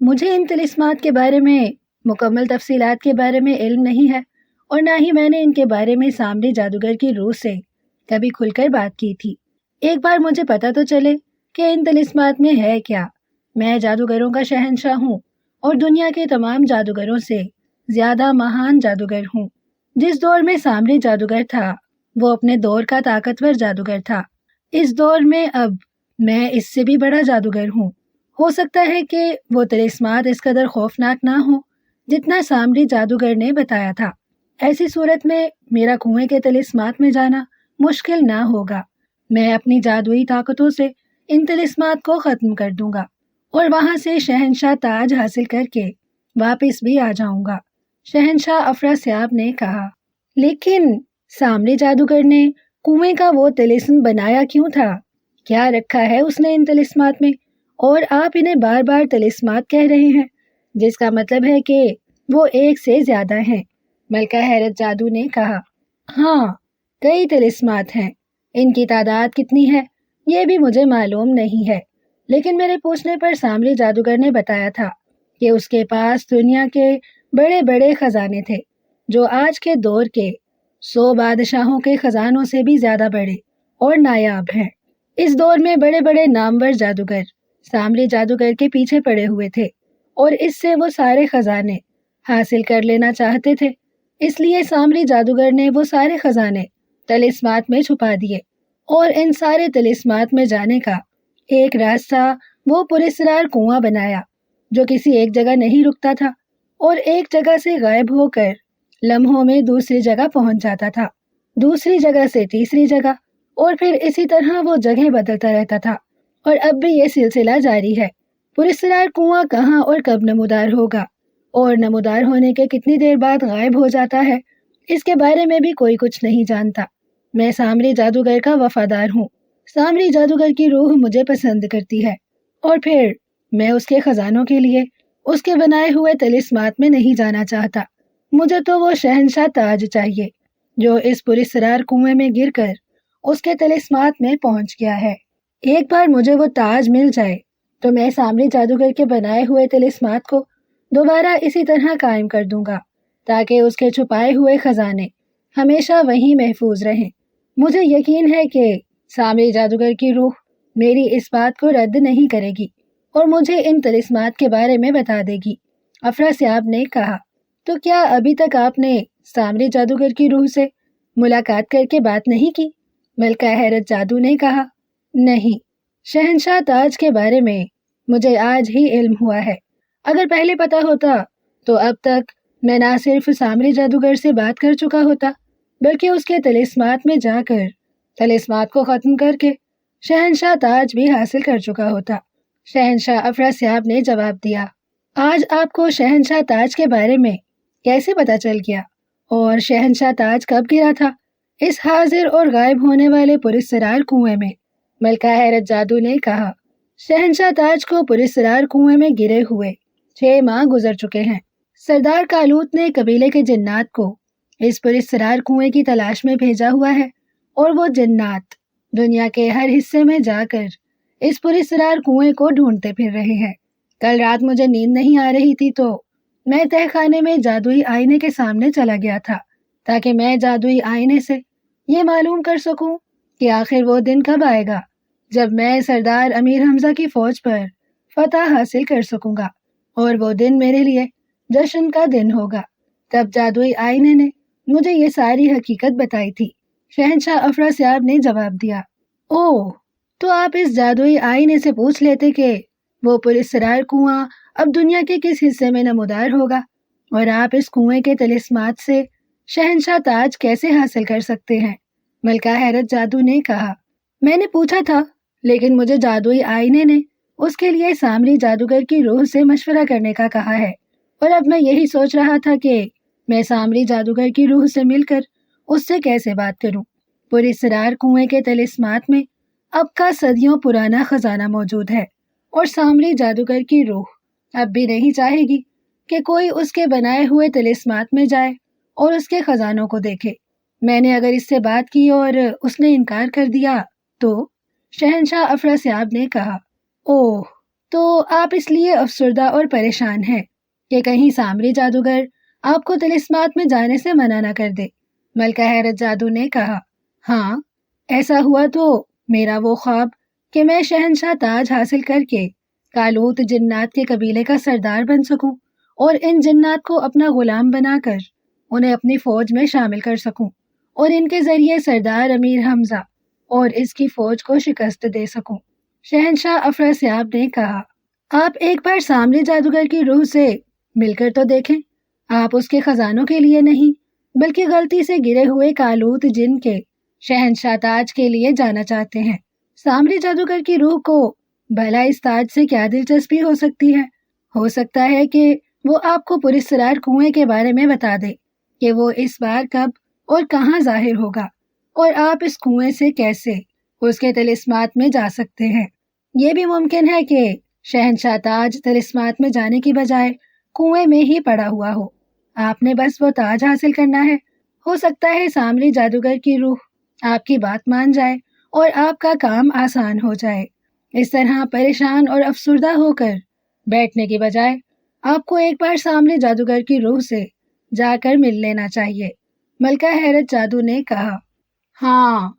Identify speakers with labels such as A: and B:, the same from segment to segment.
A: مجھے ان طلسمات کے بارے میں مکمل تفصیلات کے بارے میں علم نہیں ہے، اور نہ ہی میں نے ان کے بارے میں سامری جادوگر کی روح سے کبھی کھل کر بات کی تھی۔ ایک بار مجھے پتہ تو چلے کہ ان طلسمات میں ہے کیا۔ میں جادوگروں کا شہنشاہ ہوں اور دنیا کے تمام جادوگروں سے زیادہ مہان جادوگر ہوں۔ جس دور میں سامری جادوگر تھا وہ اپنے دور کا طاقتور جادوگر تھا۔ اس دور میں اب میں اس سے بھی بڑا جادوگر ہوں۔ ہو سکتا ہے کہ وہ طلسمات اس قدر خوفناک نہ ہو جتنا سامری جادوگر نے بتایا تھا۔ ایسی صورت میں میرا کنویں کے طلسمات میں جانا مشکل نہ ہوگا۔ میں اپنی جادوئی طاقتوں سے ان طلسمات کو ختم کر دوں گا اور وہاں سے شہنشاہ تاج حاصل کر کے واپس بھی آ جاؤں گا، شہنشاہ افراسیاب نے کہا۔ لیکن سامری جادوگر نے کنویں کا وہ طلسم بنایا کیوں تھا؟ کیا رکھا ہے اس نے ان طلسمات میں؟ اور آپ انہیں بار بار طلسمات کہہ رہے ہیں، جس کا مطلب ہے کہ وہ ایک سے زیادہ ہیں، ملکہ حیرت جادو نے کہا۔ ہاں، کئی طلسمات ہیں۔ ان کی تعداد کتنی ہے یہ بھی مجھے معلوم نہیں ہے، لیکن میرے پوچھنے پر سامری جادوگر نے بتایا تھا کہ اس کے پاس دنیا کے بڑے بڑے خزانے تھے جو آج کے دور کے 100 بادشاہوں کے خزانوں سے بھی زیادہ بڑے اور نایاب ہیں۔ اس دور میں بڑے بڑے نامور جادوگر سامری جادوگر کے پیچھے پڑے ہوئے تھے اور اس سے وہ سارے خزانے حاصل کر لینا چاہتے تھے۔ اس لیے سامری جادوگر نے وہ سارے خزانے طلسمات میں چھپا دیے، اور ان سارے طلسمات میں جانے کا ایک راستہ وہ پراسرار کنواں بنایا جو کسی ایک جگہ نہیں رکتا تھا اور ایک جگہ سے غائب ہو کر لمحوں میں دوسری جگہ پہنچ جاتا تھا، دوسری جگہ سے تیسری جگہ، اور پھر اسی طرح وہ جگہ بدلتا رہتا تھا، اور اب بھی یہ سلسلہ جاری ہے۔ پراسرار کنواں کہاں اور کب نمودار ہوگا اور نمودار ہونے کے کتنی دیر بعد غائب ہو جاتا ہے، اس کے بارے میں بھی کوئی کچھ نہیں جانتا۔ میں سامری جادوگر کا وفادار ہوں۔ سامری جادوگر کی روح مجھے پسند کرتی ہے، اور پھر میں اس کے خزانوں کے لیے اس کے بنائے ہوئے طلسمات میں نہیں جانا چاہتا۔ مجھے تو وہ شہنشاہ تاج چاہیے جو اس پراسرار کنویں میں گر کر اس کے طلسمات میں پہنچ گیا ہے۔ ایک بار مجھے وہ تاج مل جائے تو میں سامری جادوگر کے بنائے ہوئے طلسمات کو دوبارہ اسی طرح قائم کر دوں گا تاکہ اس کے چھپائے ہوئے خزانے ہمیشہ وہیں محفوظ رہیں۔ مجھے یقین ہے کہ سامری جادوگر کی روح میری اس بات کو رد نہیں کرے گی اور مجھے ان طلسمات کے بارے میں بتا دے گی، افراسیاب نے کہا۔ تو کیا ابھی تک آپ نے سامری جادوگر کی روح سے ملاقات کر کے بات نہیں کی؟ ملکہ حیرت جادو نے کہا۔ نہیں، شہنشاہ تاج کے بارے میں مجھے آج ہی علم ہوا ہے۔ اگر پہلے پتا ہوتا تو اب تک میں نہ صرف سامری جادوگر سے بات کر چکا ہوتا بلکہ اس کے طلسمات میں جا کر طلسمات کو ختم کر کے شہنشاہ تاج بھی حاصل کر چکا ہوتا، شہنشاہ افراسیاب نے جواب دیا۔ آج آپ کو شہنشاہ تاج کے بارے میں کیسے پتا چل گیا؟ اور شہنشاہ تاج کب گرا تھا اس حاضر اور غائب ہونے والے پراسرار کنویں میں؟ ملکہ حیرت جادو نے کہا۔ شہنشاہ تاج کو پراسرار کنویں میں گرے ہوئے 6 ماہ گزر چکے ہیں۔ سردار کالوت نے قبیلے کے جنات کو اس پراسرار کنویں کی تلاش میں بھیجا ہوا ہے، اور وہ جنات دنیا کے ہر حصے میں جا کر اس پراسرار کنویں کو ڈھونڈتے پھر رہے ہیں۔ کل رات مجھے نیند نہیں آ رہی تھی تو میں تہہ خانے میں جادوئی آئینے کے سامنے چلا گیا تھا تاکہ میں جادوئی آئینے سے یہ معلوم کر سکوں کہ آخر وہ دن کب آئے گا جب میں سردار امیر حمزہ کی فوج پر فتح حاصل کر سکوں گا، اور وہ دن میرے لیے جشن کا دن ہوگا۔ تب جادوئی آئینے نے مجھے یہ ساری حقیقت بتائی تھی، شہنشاہ افراسیاب نے جواب دیا۔ اوہ، تو آپ اس جادوئی آئینے سے پوچھ لیتے کہ وہ پراسرار کنواں اب دنیا کے کس حصے میں نمودار ہوگا، اور آپ اس کنویں کے طلسمات سے شہنشاہ تاج کیسے حاصل کر سکتے ہیں، ملکہ حیرت جادو نے کہا۔ میں نے پوچھا تھا، لیکن مجھے جادوئی آئینے نے اس کے لیے سامری جادوگر کی روح سے مشورہ کرنے کا کہا ہے، اور اب میں یہی سوچ رہا تھا کہ میں سامری جادوگر کی روح سے مل کر اس سے کیسے بات کروں۔ پراسرار کنویں کے طلسمات میں اب کا صدیوں پرانا خزانہ موجود ہے، اور سامری جادوگر کی روح اب بھی نہیں چاہے گی کہ کوئی اس کے بنائے ہوئے طلسمات میں جائے اور اس کے خزانوں کو دیکھے۔ میں نے اگر اس سے بات کی اور اس نے انکار کر دیا تو؟ شہنشاہ افراسیاب نے کہا۔ اوہ، تو آپ اس لیے افسردہ اور پریشان ہیں کہ کہیں سامری جادوگر آپ کو طلسمات میں جانے سے منع نہ کر دے۔ ملکہ حیرت جادو نے کہا، ہاں، ایسا ہوا تو میرا وہ خواب کہ میں شہنشاہ تاج حاصل کر کے کالوت جنات کے قبیلے کا سردار بن سکوں اور ان جنات کو اپنا غلام بنا کر انہیں اپنی فوج میں شامل کر سکوں اور ان کے ذریعے سردار امیر حمزہ اور اس کی فوج کو شکست دے سکوں۔ شہنشاہ افراسیاب نے کہا، آپ ایک بار سامری جادوگر کی روح سے مل کر تو دیکھیں۔ آپ اس کے خزانوں کے لیے نہیں بلکہ غلطی سے گرے ہوئے کالوت جن کے شہنشاہ تاج کے لیے جانا چاہتے ہیں۔ سامری جادوگر کی روح کو بھلا اس تاج سے کیا دلچسپی ہو سکتی ہے؟ ہو سکتا ہے کہ وہ آپ کو پراسرار کنویں کے بارے میں بتا دے کہ وہ اس بار کب اور کہاں ظاہر ہوگا اور آپ اس کنویں سے کیسے اس کے طلسمات میں جا سکتے ہیں۔ یہ بھی ممکن ہے کہ شہنشاہ تاج طلسمات میں جانے کی بجائے کنویں میں ہی پڑا ہوا ہو۔ آپ نے بس وہ تاج حاصل کرنا ہے۔ ہو سکتا ہے سامری جادوگر کی روح آپ کی بات مان جائے اور آپ کا کام آسان ہو جائے۔ اس طرح پریشان اور افسردہ ہو کر بیٹھنے کی بجائے آپ کو ایک بار سامری جادوگر کی روح سے جا کر مل لینا چاہیے۔ ملکہ حیرت جادو نے کہا، ہاں،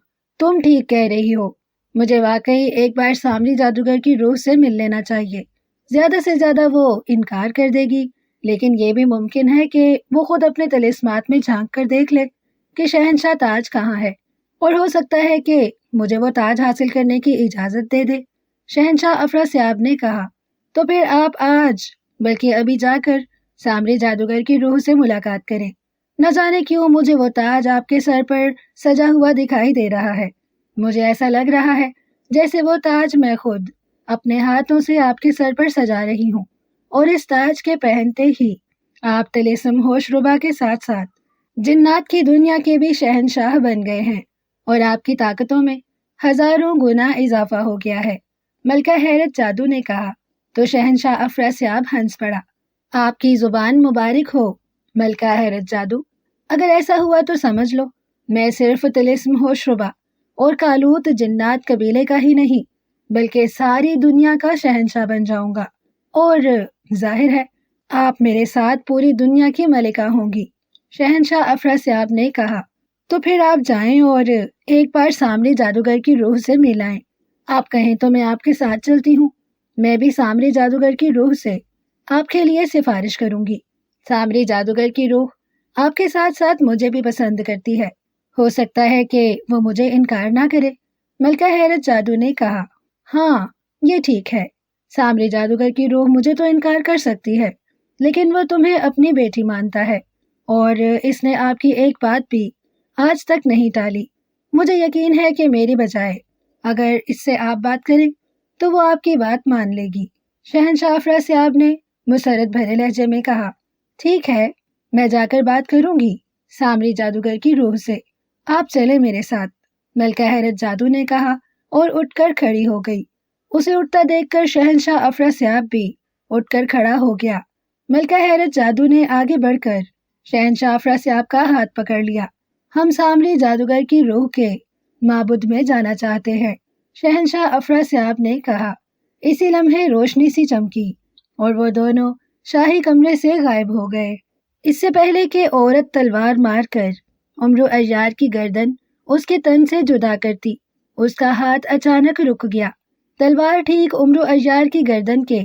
A: تم ٹھیک کہہ رہی ہو، مجھے واقعی ایک بار سامری جادوگر کی روح سے مل لینا چاہیے۔ زیادہ سے زیادہ وہ انکار کر دے گی، لیکن یہ بھی ممکن ہے کہ وہ خود اپنے طلسمات میں جھانک کر دیکھ لے کہ شہنشاہ تاج کہاں ہے، اور ہو سکتا ہے کہ مجھے وہ تاج حاصل کرنے کی اجازت دے دے۔ شہنشاہ افراسیاب نے کہا، تو پھر آپ آج بلکہ ابھی جا کر سامری جادوگر کی روح سے ملاقات کریں۔ نہ جانے کیوں مجھے وہ تاج آپ کے سر پر سجا ہوا دکھائی دے رہا ہے۔ مجھے ایسا لگ رہا ہے جیسے وہ تاج میں خود اپنے ہاتھوں سے آپ کے سر پر سجا رہی ہوں، اور اس تاج کے پہنتے ہی آپ طلسم ہوش ربا کے ساتھ ساتھ جنات کی دنیا کے بھی شہنشاہ بن گئے ہیں اور آپ کی طاقتوں میں ہزاروں گنا اضافہ ہو گیا ہے۔ ملکہ حیرت جادو نے کہا تو شہنشاہ افراسیاب ہنس پڑا۔ آپ کی زبان مبارک ہو ملکہ حیرت جادو، اگر ایسا ہوا تو سمجھ لو میں صرف طلسم ہوش ربا اور کالوت جنات قبیلے کا ہی نہیں بلکہ ساری دنیا کا شہنشاہ بن جاؤں گا، اور ظاہر ہے آپ میرے ساتھ پوری دنیا کی ملکہ ہوں گی۔ شہنشاہ افراسیاب نے کہا، تو پھر آپ جائیں اور ایک بار سامری جادوگر کی روح سے مل آئیں۔ آپ کہیں تو میں آپ کے ساتھ چلتی ہوں۔ میں بھی سامری جادوگر کی روح سے آپ کے لیے سفارش کروں گی۔ سامری جادوگر کی روح آپ کے ساتھ ساتھ مجھے بھی پسند کرتی ہے، ہو سکتا ہے کہ وہ مجھے انکار نہ کرے۔ ملکہ حیرت جادو نے کہا، ہاں، یہ ٹھیک ہے، سامری جادوگر کی روح مجھے تو انکار کر سکتی ہے، لیکن وہ تمہیں اپنی بیٹی مانتا ہے اور اس نے آپ کی ایک بات بھی آج تک نہیں ٹالی۔ مجھے یقین ہے کہ میری بجائے اگر اس سے آپ بات کریں تو وہ آپ کی بات مان لے گی۔ شہنشاہ افراسیاب نے مسرت بھرے لہجے میں کہا، ٹھیک ہے، میں جا کر بات کروں گی سامری جادوگر کی روح سے، آپ چلے میرے ساتھ۔ ملکہ حیرت جادو نے کہا اور اٹھ کر کھڑی ہو گئی۔ اسے اٹھتا دیکھ کر شہنشاہ افراسیاب بھی اٹھ کر کھڑا ہو گیا۔ ملکہ حیرت جادو نے آگے بڑھ کر شہنشاہ افراسیاب کا ہاتھ پکڑ لیا۔ ہم سامری جادوگر کی روح کے معبد میں جانا چاہتے ہیں، شہنشاہ افراسیاب نے کہا۔ اسی لمحے روشنی سی چمکی اور وہ دونوں شاہی کمرے سے غائب ہو گئے۔ اس سے پہلے کہ عورت تلوار مار کر عمرو عیار کی گردن اس کے تن سے جدا کرتی، اس کا ہاتھ اچانک رک گیا۔ تلوار ٹھیک عمرو عیار کی گردن کے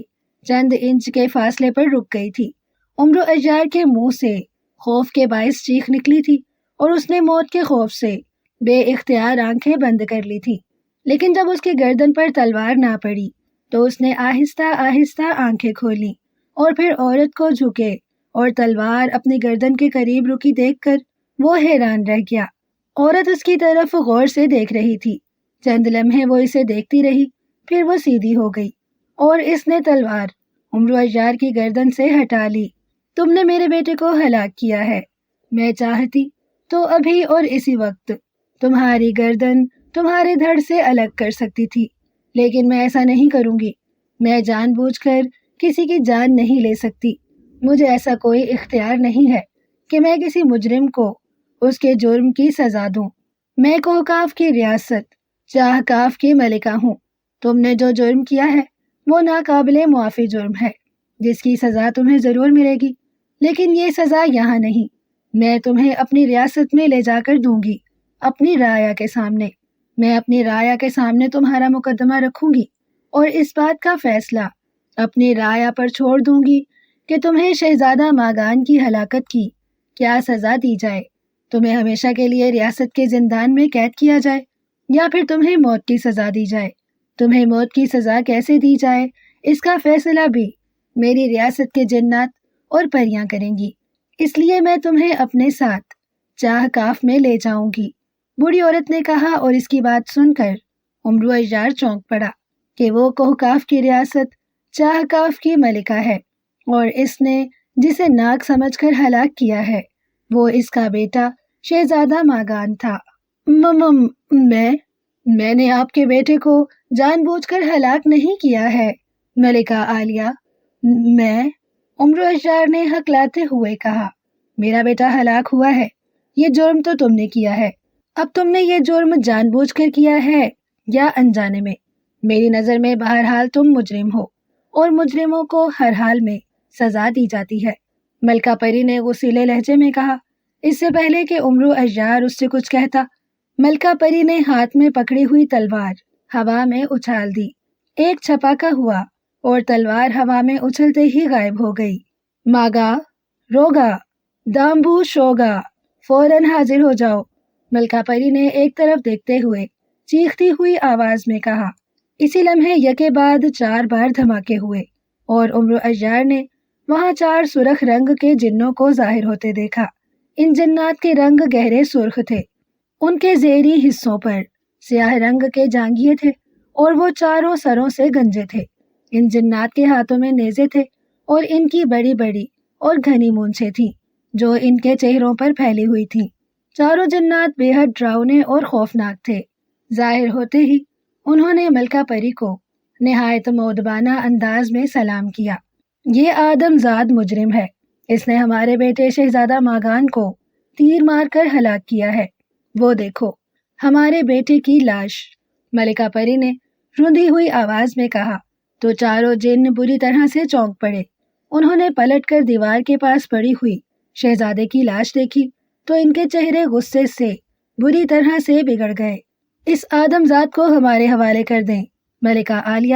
A: چند انچ کے فاصلے پر رک گئی تھی۔ عمرو عیار کے منہ سے خوف کے باعث چیخ نکلی تھی اور اس نے موت کے خوف سے بے اختیار آنکھیں بند کر لی تھی، لیکن جب اس کی گردن پر تلوار نہ پڑی تو اس نے آہستہ آہستہ آنکھیں کھولیں اور پھر عورت کو جھکے اور تلوار اپنی گردن کے قریب رکی دیکھ کر وہ حیران رہ گیا۔ عورت اس کی طرف غور سے دیکھ رہی تھی۔ چند لمحے وہ اسے دیکھتی رہی، پھر وہ سیدھی ہو گئی اور اس نے تلوار عمرو عیار کی گردن سے ہٹا لی۔ تم نے میرے بیٹے کو ہلاک کیا ہے، میں چاہتی تو ابھی اور اسی وقت تمہاری گردن تمہارے دھڑ سے الگ کر سکتی تھی، لیکن میں ایسا نہیں کروں گی۔ میں جان بوجھ کر کسی کی جان نہیں لے سکتی۔ مجھے ایسا کوئی اختیار نہیں ہے کہ میں کسی مجرم کو اس کے جرم کی سزا دوں۔ میں کوہکاف کی ریاست چاہ کاف کی ملکہ ہوں۔ تم نے جو جرم کیا ہے وہ ناقابل معافی جرم ہے جس کی سزا تمہیں ضرور ملے گی، لیکن یہ سزا یہاں نہیں، میں تمہیں اپنی ریاست میں لے جا کر دوں گی، اپنی رعایا کے سامنے۔ میں اپنی رعایا کے سامنے تمہارا مقدمہ رکھوں گی اور اس بات کا فیصلہ اپنی رعایا پر چھوڑ دوں گی کہ تمہیں شہزادہ ماگان کی ہلاکت کی کیا سزا دی جائے، تمہیں ہمیشہ کے لیے ریاست کے زندان میں قید کیا جائے یا پھر تمہیں موت کی سزا دی جائے۔ تمہیں موت کی سزا کیسے دی جائے اس کا فیصلہ بھی میری ریاست کے جنات اور پریاں کریں گی، اس لیے میں تمہیں اپنے ساتھ چاہ کاف میں لے جاؤں گی۔ بوڑھی عورت نے کہا، اور اس کی بات سن کر عمرو اشجار چونک پڑا کہ وہ کوہکاف کی ریاست چاہ کاف کی ملکہ ہے، اور اس نے جسے ناک سمجھ کر ہلاک کیا ہے وہ اس کا بیٹا شہزادہ ماگان تھا۔ میں نے آپ کے بیٹے کو جان بوجھ کر ہلاک نہیں کیا ہے ملکہ عالیہ۔ میں عمرو اشجار نے ہکلاتے ہوئے کہا، میرا بیٹا ہلاک ہوا ہے، یہ جرم تو تم نے کیا ہے۔ اب تم نے یہ جرم جان بوجھ کر کیا ہے یا انجانے میں، میری نظر میں بہرحال تم مجرم ہو، اور مجرموں کو ہر حال میں سزا دی جاتی ہے، ملکہ پری نے غصیلے لہجے میں کہا۔ اس سے پہلے کہ عمرو اشجار اس سے کچھ کہتا، ملکہ پری نے ہاتھ میں پکڑی ہوئی تلوار ہوا میں اچھال دی، ایک چھپاکا ہوا اور تلوار ہوا میں اچھلتے ہی غائب ہو گئی۔ ماگا، روگا، دامبو شوگا، فوراً حاضر ہو جاؤ، ملکہ پری نے ایک طرف دیکھتے ہوئے چیختی ہوئی آواز میں کہا۔ اسی لمحے یکے بعد 4 بار دھماکے ہوئے اور عمرو اشجار نے وہاں 4 سرخ رنگ کے جنوں کو ظاہر ہوتے دیکھا۔ ان جنات کے رنگ گہرے سرخ تھے، ان کے زیریں حصوں پر سیاہ رنگ کے جانگیے تھے اور وہ چاروں سروں سے گنجے تھے۔ ان جنات کے ہاتھوں میں نیزے تھے اور ان کی بڑی بڑی اور گھنی مونچھیں تھیں جو ان کے چہروں پر پھیلی ہوئی تھیں۔ چاروں جنات بے حد ڈراؤنے اور خوفناک تھے۔ ظاہر ہوتے ہی انہوں نے ملکہ پری کو نہایت مؤدبانہ انداز میں سلام کیا۔ یہ آدم زاد مجرم ہے، اس نے ہمارے بیٹے شہزادہ ماگان کو تیر مار کر ہلاک کیا ہے، وہ دیکھو ہمارے بیٹے کی لاش، ملکہ پری نے رندھی ہوئی آواز میں کہا۔ تو چاروں جن بری طرح سے چونک پڑے، انہوں نے پلٹ کر دیوار کے پاس پڑی ہوئی شہزادے کی لاش دیکھی تو ان کے چہرے غصے سے بری طرح سے بگڑ گئے۔ اس آدم زاد کو ہمارے حوالے کر دیں ملکہ عالیہ،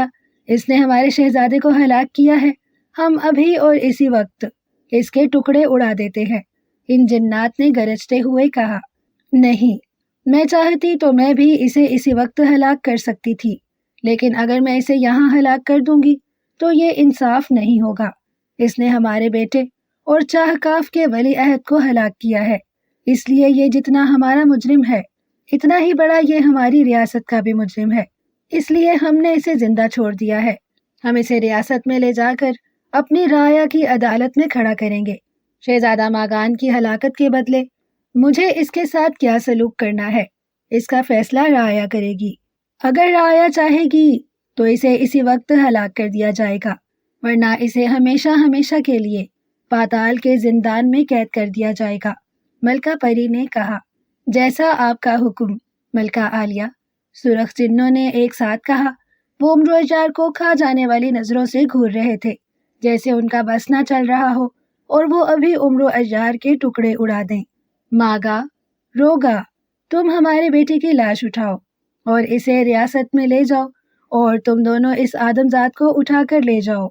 A: اس نے ہمارے شہزادے کو ہلاک کیا ہے، ہم ابھی اور اسی وقت اس کے ٹکڑے اڑا دیتے ہیں۔ ان جنات نے گرجتے ہوئے کہا، نہیں، میں چاہتی تو میں بھی اسے اسی وقت ہلاک کر سکتی تھی، لیکن اگر میں اسے یہاں ہلاک کر دوں گی تو یہ انصاف نہیں ہوگا۔ اس نے ہمارے بیٹے اور چاہ کاف کے ولی عہد کو ہلاک کیا ہے، اس لیے یہ جتنا ہمارا مجرم ہے اتنا ہی بڑا یہ ہماری ریاست کا بھی مجرم ہے، اس لیے ہم نے اسے زندہ چھوڑ دیا ہے۔ ہم اسے ریاست میں لے جا کر اپنی رعایا کی عدالت میں کھڑا کریں گے۔ شہزادہ ماگان کی ہلاکت کے بدلے مجھے اس کے ساتھ کیا سلوک کرنا ہے، اس کا فیصلہ رعایا کرے گی۔ اگر رعایا چاہے گی تو اسے اسی وقت ہلاک کر دیا جائے گا، ورنہ اسے ہمیشہ ہمیشہ کے لیے پاتال کے زندان میں قید کر دیا جائے گا۔ ملکہ پری نے کہا، جیسا آپ کا حکم ملکہ عالیہ۔ سرخ جنوں نے ایک ساتھ کہا۔ وہ عمرو اشجار کو کھا جانے والی نظروں سے گھور رہے تھے، جیسے ان کا بس نہ چل رہا ہو اور وہ ابھی عمرو اشجار کے ٹکڑے اڑا دیں۔ ماگا، روگا، تم ہمارے بیٹے کی لاش اٹھاؤ اور اسے ریاست میں لے جاؤ، اور تم دونوں اس آدم زاد کو اٹھا کر لے جاؤ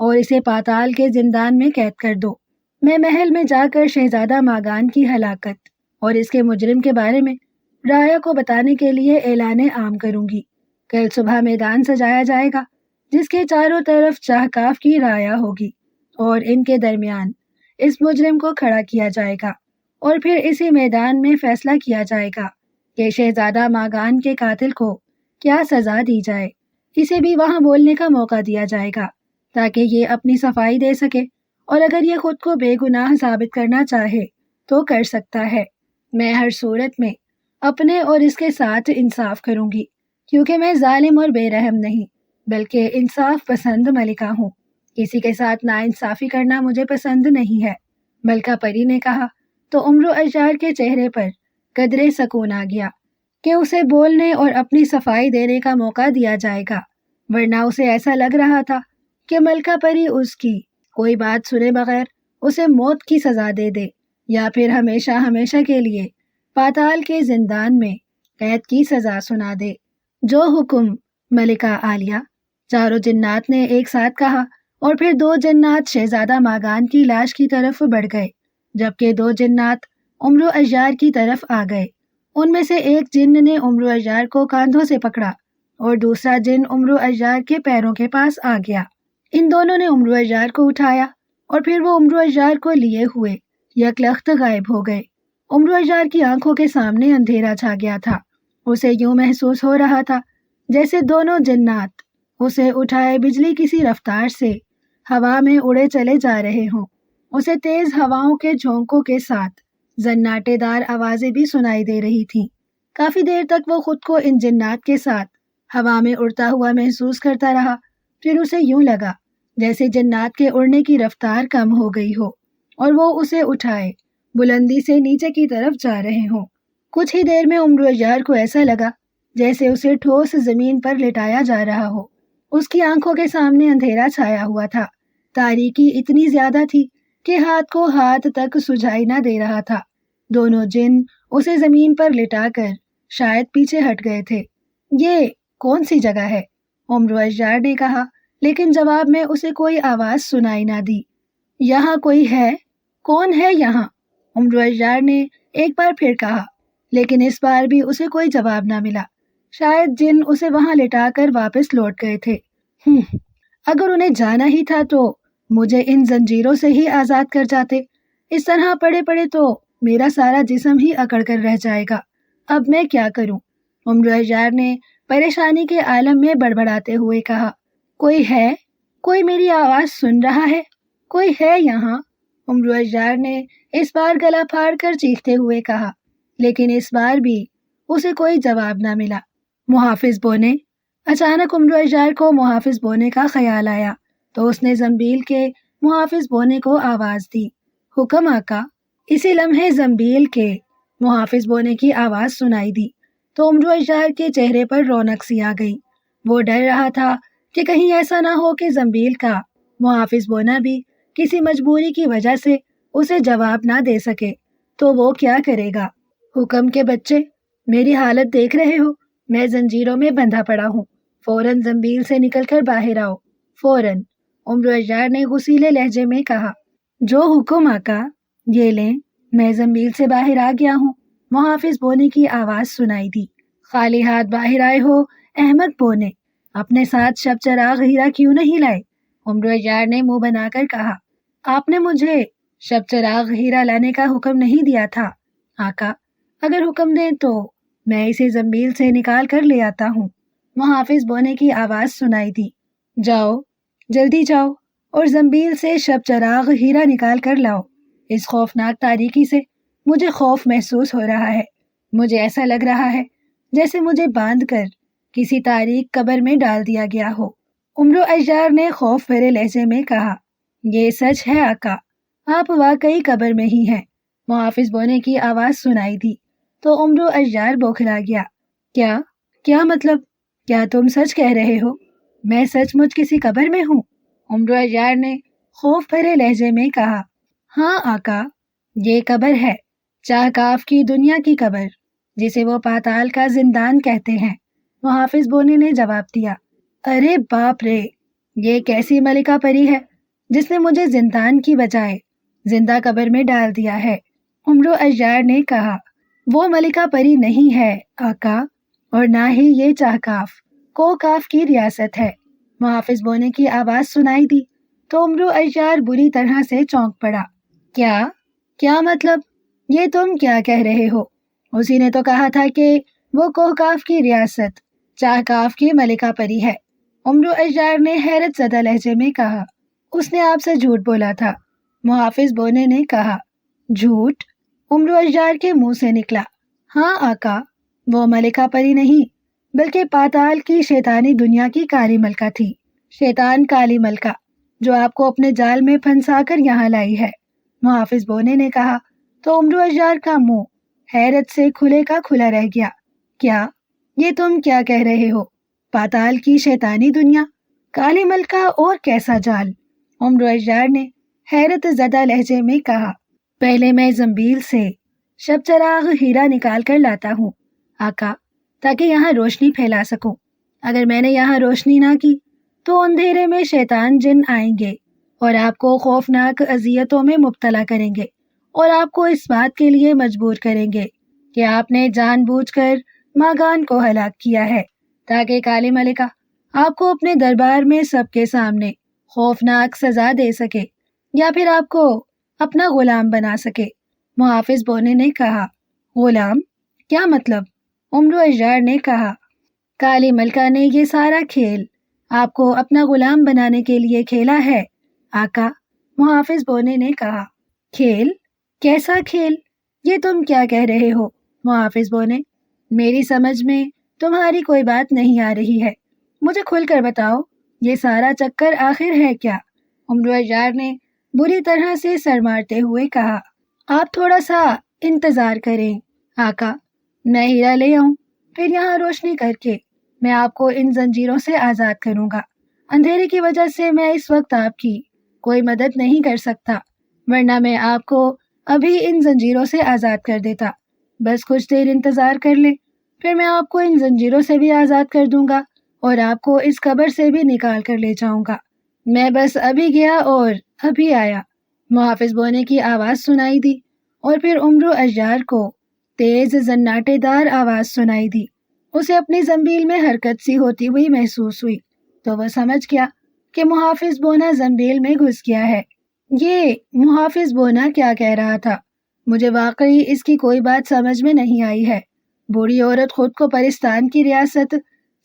A: اور اسے پاتال کے زندان میں قید کر دو۔ میں محل میں جا کر شہزادہ ماگان کی ہلاکت اور اس کے مجرم کے بارے میں رعایا کو بتانے کے لیے اعلان عام کروں گی۔ کل صبح میدان سجایا جائے گا جس کے چاروں طرف چاہ کاف کی رعایا ہوگی، اور ان کے درمیان اس مجرم کو کھڑا کیا جائے گا، اور پھر اسی میدان میں فیصلہ کیا جائے گا کہ شہزادہ ماگان کے قاتل کو کیا سزا دی جائے۔ اسے بھی وہاں بولنے کا موقع دیا جائے گا تاکہ یہ اپنی صفائی دے سکے، اور اگر یہ خود کو بے گناہ ثابت کرنا چاہے تو کر سکتا ہے۔ میں ہر صورت میں اپنے اور اس کے ساتھ انصاف کروں گی، کیونکہ میں ظالم اور بے رحم نہیں بلکہ انصاف پسند ملکہ ہوں۔ کسی کے ساتھ ناانصافی کرنا مجھے پسند نہیں ہے، ملکہ پری نے کہا۔ تو عمرو اشجار کے چہرے پر قدرے سکون آ گیا کہ اسے بولنے اور اپنی صفائی دینے کا موقع دیا جائے گا۔ ورنہ اسے ایسا لگ رہا تھا کہ ملکہ پری اس کی کوئی بات سنے بغیر اسے موت کی سزا دے دے یا پھر ہمیشہ ہمیشہ کے لیے پاتال کے زندان میں قید کی سزا سنا دے۔ جو حکم ملکہ عالیہ، چاروں جنات نے ایک ساتھ کہا، اور پھر 2 جنات شہزادہ ماگان کی لاش کی طرف بڑھ گئے، جبکہ 2 جنات عمرو اجار کی طرف آ گئے۔ ان میں سے ایک جن نے عمرو اجار کو کاندھوں سے پکڑا اور دوسرا جن عمرو اجار کے پیروں کے پاس آ گیا۔ ان دونوں نے عمرو اجار کو اٹھایا اور پھر وہ عمرو اجار کو لیے ہوئے یکلخت غائب ہو گئے۔ عمرو اجار کی آنکھوں کے سامنے اندھیرا چھا گیا تھا۔ اسے یوں محسوس ہو رہا تھا جیسے دونوں جنات اسے اٹھائے بجلی کسی رفتار سے ہوا میں اڑے چلے جا رہے ہوں۔ اسے تیز ہواؤں کے جھونکوں کے ساتھ زناٹے دار آوازیں بھی سنائی دے رہی تھیں۔ کافی دیر تک وہ خود کو ان جنات کے ساتھ ہوا میں اڑتا ہوا محسوس کرتا رہا، پھر اسے یوں لگا جیسے جنات کے اڑنے کی رفتار کم ہو گئی ہو اور وہ اسے اٹھائے بلندی سے نیچے کی طرف جا رہے ہوں۔ کچھ ہی دیر میں عمرو اجار کو ایسا لگا جیسے اسے ٹھوس زمین پر لٹایا جا رہا ہو۔ اس کی آنکھوں کے سامنے اندھیرا چھایا ہوا تھا، تاریکی اتنی زیادہ تھی کہ ہاتھ کو ہاتھ تک سجھائی نہ دے رہا تھا۔ دونوں جن اسے زمین پر لٹا کر شاید پیچھے ہٹ گئے تھے۔ یہ کون سی جگہ ہے؟ عمرو اجار نے کہا، لیکن جواب میں اسے کوئی آواز سنائی نہ دی۔ یہاں کوئی ہے؟ کون ہے یہاں؟ عمرو اجار نے ایک بار پھر کہا، لیکن اس بار بھی اسے کوئی جواب نہ ملا۔ شاید جن اسے وہاں لٹا کر واپس لوٹ گئے تھے۔ اگر انہیں جانا ہی تھا تو مجھے ان زنجیروں سے ہی آزاد کر جاتے۔ اس طرح پڑے پڑے تو میرا سارا جسم ہی اکڑ کر رہ جائے گا۔ اب میں کیا کروں؟ عمرو اجار نے پریشانی کے عالم میں بڑبڑاتے ہوئے کہا۔ کوئی ہے؟ کوئی میری آواز سن رہا ہے؟ کوئی ہے یہاں؟ عمرو اجار نے اس بار گلا پھاڑ کر چیختے ہوئے کہا، لیکن اس بار بھی اسے کوئی جواب نہ ملا۔ محافظ بونے؟ اچانک عمرو اجار کو محافظ بونے کا خیال آیا تو اس نے زنبیل کے محافظ بونے کو آواز دی۔ حکم آقا۔ اسی لمحے زنبیل کے محافظ بونے کی آواز سنائی دی تو عمرو اجار کے چہرے پر رونق سی آ گئی۔ وہ ڈر رہا تھا کہ کہیں ایسا نہ ہو کہ زنبیل کا محافظ بونا بھی کسی مجبوری کی وجہ سے اسے جواب نہ دے سکے تو وہ کیا کرے گا۔ حکم کے بچے، میری حالت دیکھ رہے ہو، میں زنجیروں میں بندھا پڑا ہوں، فوراً زنبیل سے نکل کر باہر آؤ، فوراً۔ عمرو اجار نے غصیلے لہجے میں کہا۔ جو حکم آقا۔ یہ لیں، میں زنبیل سے باہر آ گیا ہوں، محافظ بونے کی آواز سنائی دی۔ خالی ہاتھ باہر آئے ہو احمد بونے، اپنے ساتھ شب چراغ ہیرا کیوں نہیں لائے؟ عمرو اجار نے منہ بنا کر کہا۔ آپ نے مجھے شب چراغ ہیرا لانے کا حکم نہیں دیا تھا آقا، اگر حکم دیں تو میں اسے زنبیل سے نکال کر لے آتا ہوں، محافظ بونے کی آواز سنائی دی۔ جاؤ، جلدی جاؤ اور زنبیل سے شب چراغ ہیرا نکال کر لاؤ۔ اس خوفناک تاریکی سے مجھے خوف محسوس ہو رہا ہے، مجھے ایسا لگ رہا ہے جیسے مجھے باندھ کر کسی تاریک قبر میں ڈال دیا گیا ہو۔ عمرو اجار نے خوف بھرے لہجے میں کہا۔ یہ سچ ہے آقا، آپ واقعی قبر میں ہی ہیں، محافظ بونے کی آواز سنائی دی تو عمرو اجار بوکھلا گیا۔ کیا مطلب؟ کیا تم سچ کہہ رہے ہو؟ میں سچ مچ کسی قبر میں ہوں؟ عمرو اجار نے خوف بھرے لہجے میں کہا۔ ہاں آقا، یہ قبر ہے، چاہکاف کی دنیا کی قبر، جسے وہ پاتال کا زندان کہتے ہیں، محافظ بونے نے جواب دیا۔ ارے باپ رے، یہ کیسی ملکہ پری ہے جس نے مجھے زندان کی بجائے زندہ قبر میں ڈال دیا ہے؟ عمرو اجار نے کہا۔ وہ ملکہ پری نہیں ہے آقا، اور نہ ہی یہ چاہکاف، کوکاف کی ریاست ہے، محافظ بونے کی آواز سنائی دی تو عمرو اجار بری طرح سے چونک پڑا۔ کیا مطلب؟ یہ تم کیا کہہ رہے ہو؟ اسی نے تو کہا تھا کہ وہ کوکاف کی ریاست چاہکاف کی ملکہ پری ہے، عمرو اجار نے حیرت زدہ لہجے میں کہا۔ اس نے آپ سے جھوٹ بولا تھا، محافظ بونے نے کہا۔ جھوٹ؟ عمرو اجار کے منہ سے نکلا۔ ہاں آقا، وہ ملکہ پری نہیں بلکہ پاتال کی شیطانی دنیا کی کالی ملکہ تھی، شیطان کالی ملکہ، جو آپ کو اپنے جال میں پھنسا کر یہاں لائی ہے، محافظ بونے نے کہا تو عمرو اجار کا منہ حیرت سے کھلے کا کھلا رہ گیا۔ کیا؟ یہ تم کیا کہہ رہے ہو؟ پاتال کی شیطانی دنیا، کالی ملکہ اور کیسا جال؟ عمر اجدار نے حیرت زدہ لہجے میں کہا۔ پہلے میں زنبیل سے شب چراغ ہیرا نکال کر لاتا ہوں آقا، تاکہ یہاں روشنی پھیلا سکوں۔ اگر میں نے یہاں روشنی نہ کی تو اندھیرے میں شیطان جن آئیں گے اور آپ کو خوفناک اذیتوں میں مبتلا کریں گے، اور آپ کو اس بات کے لیے مجبور کریں گے کہ آپ نے جان بوجھ کر ماگان کو ہلاک کیا ہے، تاکہ کالی ملکہ آپ کو اپنے دربار میں سب کے سامنے خوفناک سزا دے سکے، یا پھر آپ کو اپنا غلام بنا سکے۔ محافظ بونے نے کہا۔ غلام؟ کیا مطلب؟ عمر اجدار نے کہا۔ کالی ملکہ نے یہ سارا کھیل آپ کو اپنا غلام بنانے کے لیے کھیلا ہے آقا، محافظ بونے نے کہا۔ کھیل؟ کیسا کھیل؟ یہ تم کیا کہہ رہے ہو محافظ بونے؟ میری سمجھ میں تمہاری کوئی بات نہیں آ رہی ہے، مجھے کھل کر بتاؤ، یہ سارا چکر آخر ہے کیا؟ عمر اجدار نے بری طرح سے سر مارتے ہوئے کہا۔ آپ تھوڑا سا انتظار کریں آقا، میں ہیرا لے آؤں، پھر یہاں روشنی کر کے میں آپ کو ان زنجیروں سے آزاد کروں گا۔ اندھیرے کی وجہ سے میں اس وقت آپ کی کوئی مدد نہیں کر سکتا، ورنہ میں آپ کو ابھی ان زنجیروں سے آزاد کر دیتا۔ بس کچھ دیر انتظار کر لیں، پھر میں آپ کو ان زنجیروں سے بھی آزاد کر دوں گا اور آپ کو اس قبر سے بھی نکال کر لے جاؤں گا۔ میں بس ابھی گیا اور ابھی آیا۔ محافظ بونے کی آواز سنائی دی، اور پھر عمر اجدار کو تیز زناٹے دار آواز سنائی دی۔ اسے اپنی زنبیل میں حرکت سی ہوتی ہوئی محسوس ہوئی، تو وہ سمجھ گیا کہ محافظ بونا زنبیل میں گھس گیا ہے۔ یہ محافظ بونا کیا کہہ رہا تھا؟ مجھے واقعی اس کی کوئی بات سمجھ میں نہیں آئی ہے۔ بوڑھی عورت خود کو پرستان کی ریاست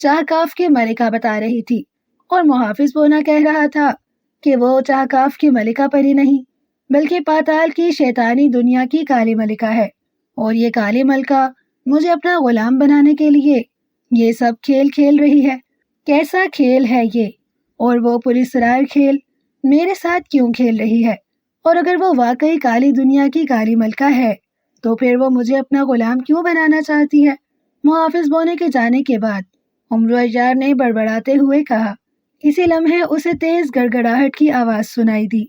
A: چاہکاف کی ملکہ بتا رہی تھی، اور محافظ بونا کہہ رہا تھا کہ وہ چاہکاف کی ملکہ پری نہیں، بلکہ پاتال کی شیطانی دنیا کی کالی ملکہ ہے، اور یہ کالی ملکہ مجھے اپنا غلام بنانے کے لیے یہ سب کھیل کھیل رہی ہے۔ کیسا کھیل ہے یہ؟ اور وہ پراسرار کھیل میرے ساتھ کیوں کھیل رہی ہے؟ اور اگر وہ واقعی کالی دنیا کی کالی ملکہ ہے تو پھر وہ مجھے اپنا غلام کیوں بنانا چاہتی ہے؟ محافظ بونے کے جانے کے بعد عمر اجدار نے بڑبڑاتے ہوئے کہا۔ اسی لمحے اسے تیز گڑگڑاہٹ کی آواز سنائی دی،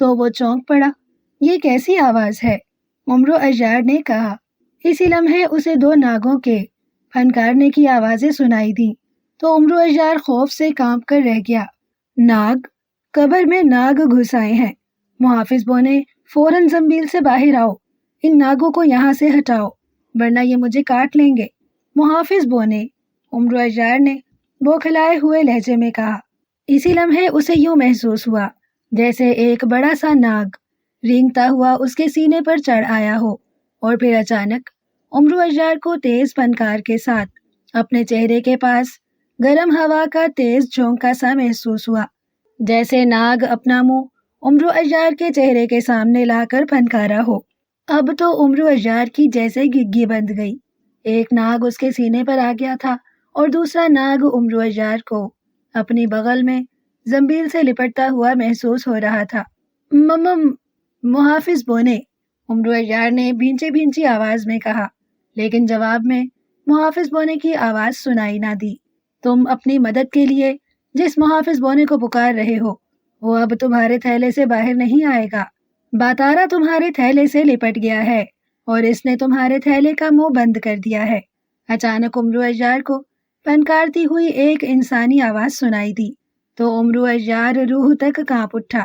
A: تو وہ چونک پڑا۔ یہ کیسی آواز ہے؟ عمر اجدار نے کہا۔ اسی لمحے اسے دو ناگوں کے پھنکارنے کی آوازیں سنائی دیں، تو عمر اجدار خوف سے کانپ کر رہ گیا۔ ناگ؟ قبر میں ناگ گھس آئے ہیں؟ محافظ بونے فوراً زنبیل سے باہر آؤ، ان ناگوں کو یہاں سے ہٹاؤ، ورنہ یہ مجھے کاٹ لیں گے۔ محافظ بونے، عمر اجدار نے بوکھلائے ہوئے لہجے میں کہا۔ اسی لمحے اسے یوں محسوس ہوا جیسے ایک بڑا سا ناگ رینگتا ہوا اس کے سینے پر چڑھ آیا ہو، اور پھر اچانک عمر اجدار کو تیز پھنکار کے ساتھ اپنے چہرے کے پاس گرم ہوا کا تیز جھونکا سا محسوس ہوا، جیسے ناگ اپنا منہ عمر اجدار کے چہرے کے سامنے لا کر پھنکارا ہو۔ اب تو عمر اجدار کی جیسے گگی بند گئی۔ ایک ناگ اس کے سینے پر آ گیا تھا، اور دوسرا ناگ عمر اجدار کو اپنی بغل میں زنبیل سے لپٹتا ہوا محسوس ہو رہا تھا۔ محافظ بونے، عمر اجدار نے بھینچی بھینچی آواز میں کہا، لیکن جواب میں محافظ بونے کی آواز سنائی نہ دی۔ تم اپنی مدد کے لیے جس محافظ بونے کو پکار رہے ہو وہ اب تمہارے تھیلے سے باہر نہیں آئے گا۔ باتارا تمہارے تھیلے سے لپٹ گیا ہے، اور اس نے تمہارے تھیلے کا منہ بند کر دیا ہے۔ اچانک عمر اجدار کو پھنکارتی ہوئی ایک انسانی آواز سنائی دی، تو عمر اجدار روح تک کانپ اٹھا۔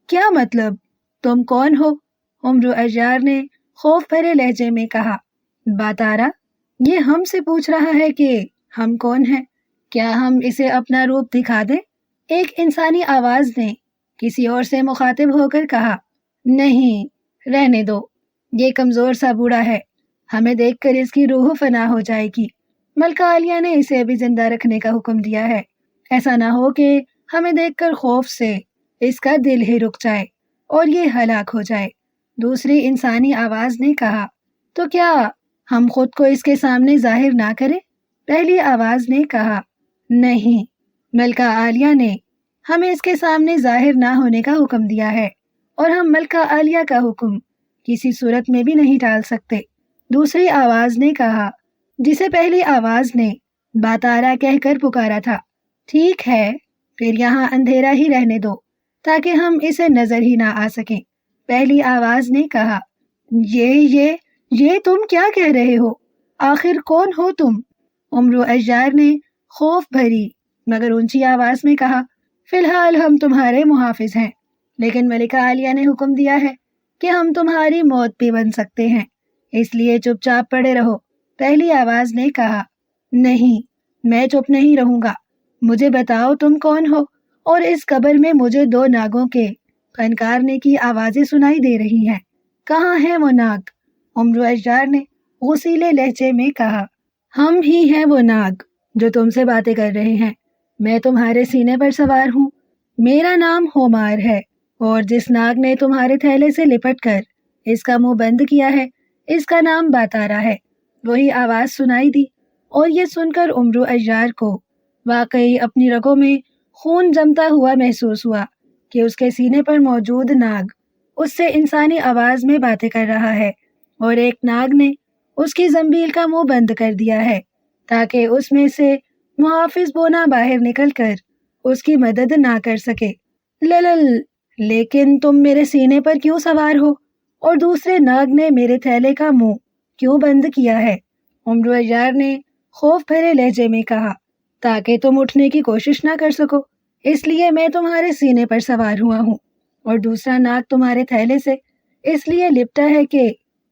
A: کیا مطلب؟ تم کون ہو؟ عمر اجدار نے خوف بھرے لہجے میں کہا۔ باتارا یہ ہم سے پوچھ رہا ہے کہ ہم کون ہیں؟ کیا ہم اسے اپنا روپ دکھا دیں؟ ایک انسانی آواز نے کسی اور سے مخاطب ہو کر کہا۔ نہیں، رہنے دو، یہ کمزور سا بوڑھا ہے، ہمیں دیکھ کر اس کی روح فنا ہو جائے گی۔ ملکہ عالیہ نے اسے ابھی زندہ رکھنے کا حکم دیا ہے، ایسا نہ ہو کہ ہمیں دیکھ کر خوف سے اس کا دل ہی رک جائے اور یہ ہلاک ہو جائے۔ دوسری انسانی آواز نے کہا۔ تو کیا ہم خود کو اس کے سامنے ظاہر نہ کریں؟ پہلی آواز نے کہا۔ نہیں، ملکہ عالیہ نے ہمیں اس کے سامنے ظاہر نہ ہونے کا حکم دیا ہے، اور ہم ملکہ عالیہ کا حکم کسی صورت میں بھی نہیں ٹال سکتے۔ دوسری آواز نے کہا، جسے پہلی آواز نے باتارا کہہ کر پکارا تھا۔ ٹھیک ہے، پھر یہاں اندھیرا ہی رہنے دو تاکہ ہم اسے نظر ہی نہ آ سکیں، پہلی آواز نے کہا۔ یہ تم کیا کہہ رہے ہو؟ آخر کون ہو تم؟ امرو اشجار نے خوف بھری مگر اونچی آواز میں کہا، فی الحال ہم تمہارے محافظ ہیں، لیکن ملکہ عالیہ نے حکم دیا ہے کہ ہم تمہاری موت بھی بن سکتے ہیں، اس لیے چپ چاپ پڑے رہو، پہلی آواز نے کہا۔ نہیں، میں چپ نہیں رہوں گا، مجھے بتاؤ تم کون ہو؟ اور اس قبر میں مجھے 2 ناگوں کے پھنکارنے کی آوازیں سنائی دے رہی ہیں، کہاں ہیں وہ ناگ؟ امرو اشجار نے غصیلے لہجے میں کہا، ہم ہی ہیں وہ ناگ جو تم سے باتیں کر رہے ہیں، میں تمہارے سینے پر سوار ہوں، میرا نام ہومار ہے، اور جس ناگ نے تمہارے تھیلے سے لپٹ کر اس کا منہ بند کیا ہے اس کا نام باتارا ہے۔ وہی آواز سنائی دی، اور یہ سن کر امرو اشجار کو واقعی اپنی رگوں میں خون جمتا ہوا محسوس ہوا کہ اس کے سینے پر موجود ناگ اس سے انسانی آواز میں باتیں کر رہا ہے، اور ایک ناگ نے اس کی زنبیل کا منہ بند کر دیا ہے تاکہ اس میں سے محافظ بونا باہر نکل کر اس کی مدد نہ کر سکے۔ للل، لیکن تم میرے سینے پر کیوں سوار ہو؟ اور دوسرے ناگ نے میرے تھیلے کا منہ کیوں بند کیا ہے؟ امرو اشجار نے خوف بھرے لہجے میں کہا، تاکہ تم اٹھنے کی کوشش نہ کر سکو، اس لیے میں تمہارے سینے پر سوار ہوا ہوں، اور دوسرا ناگ تمہارے تھیلے سے اس لیے لپٹا ہے کہ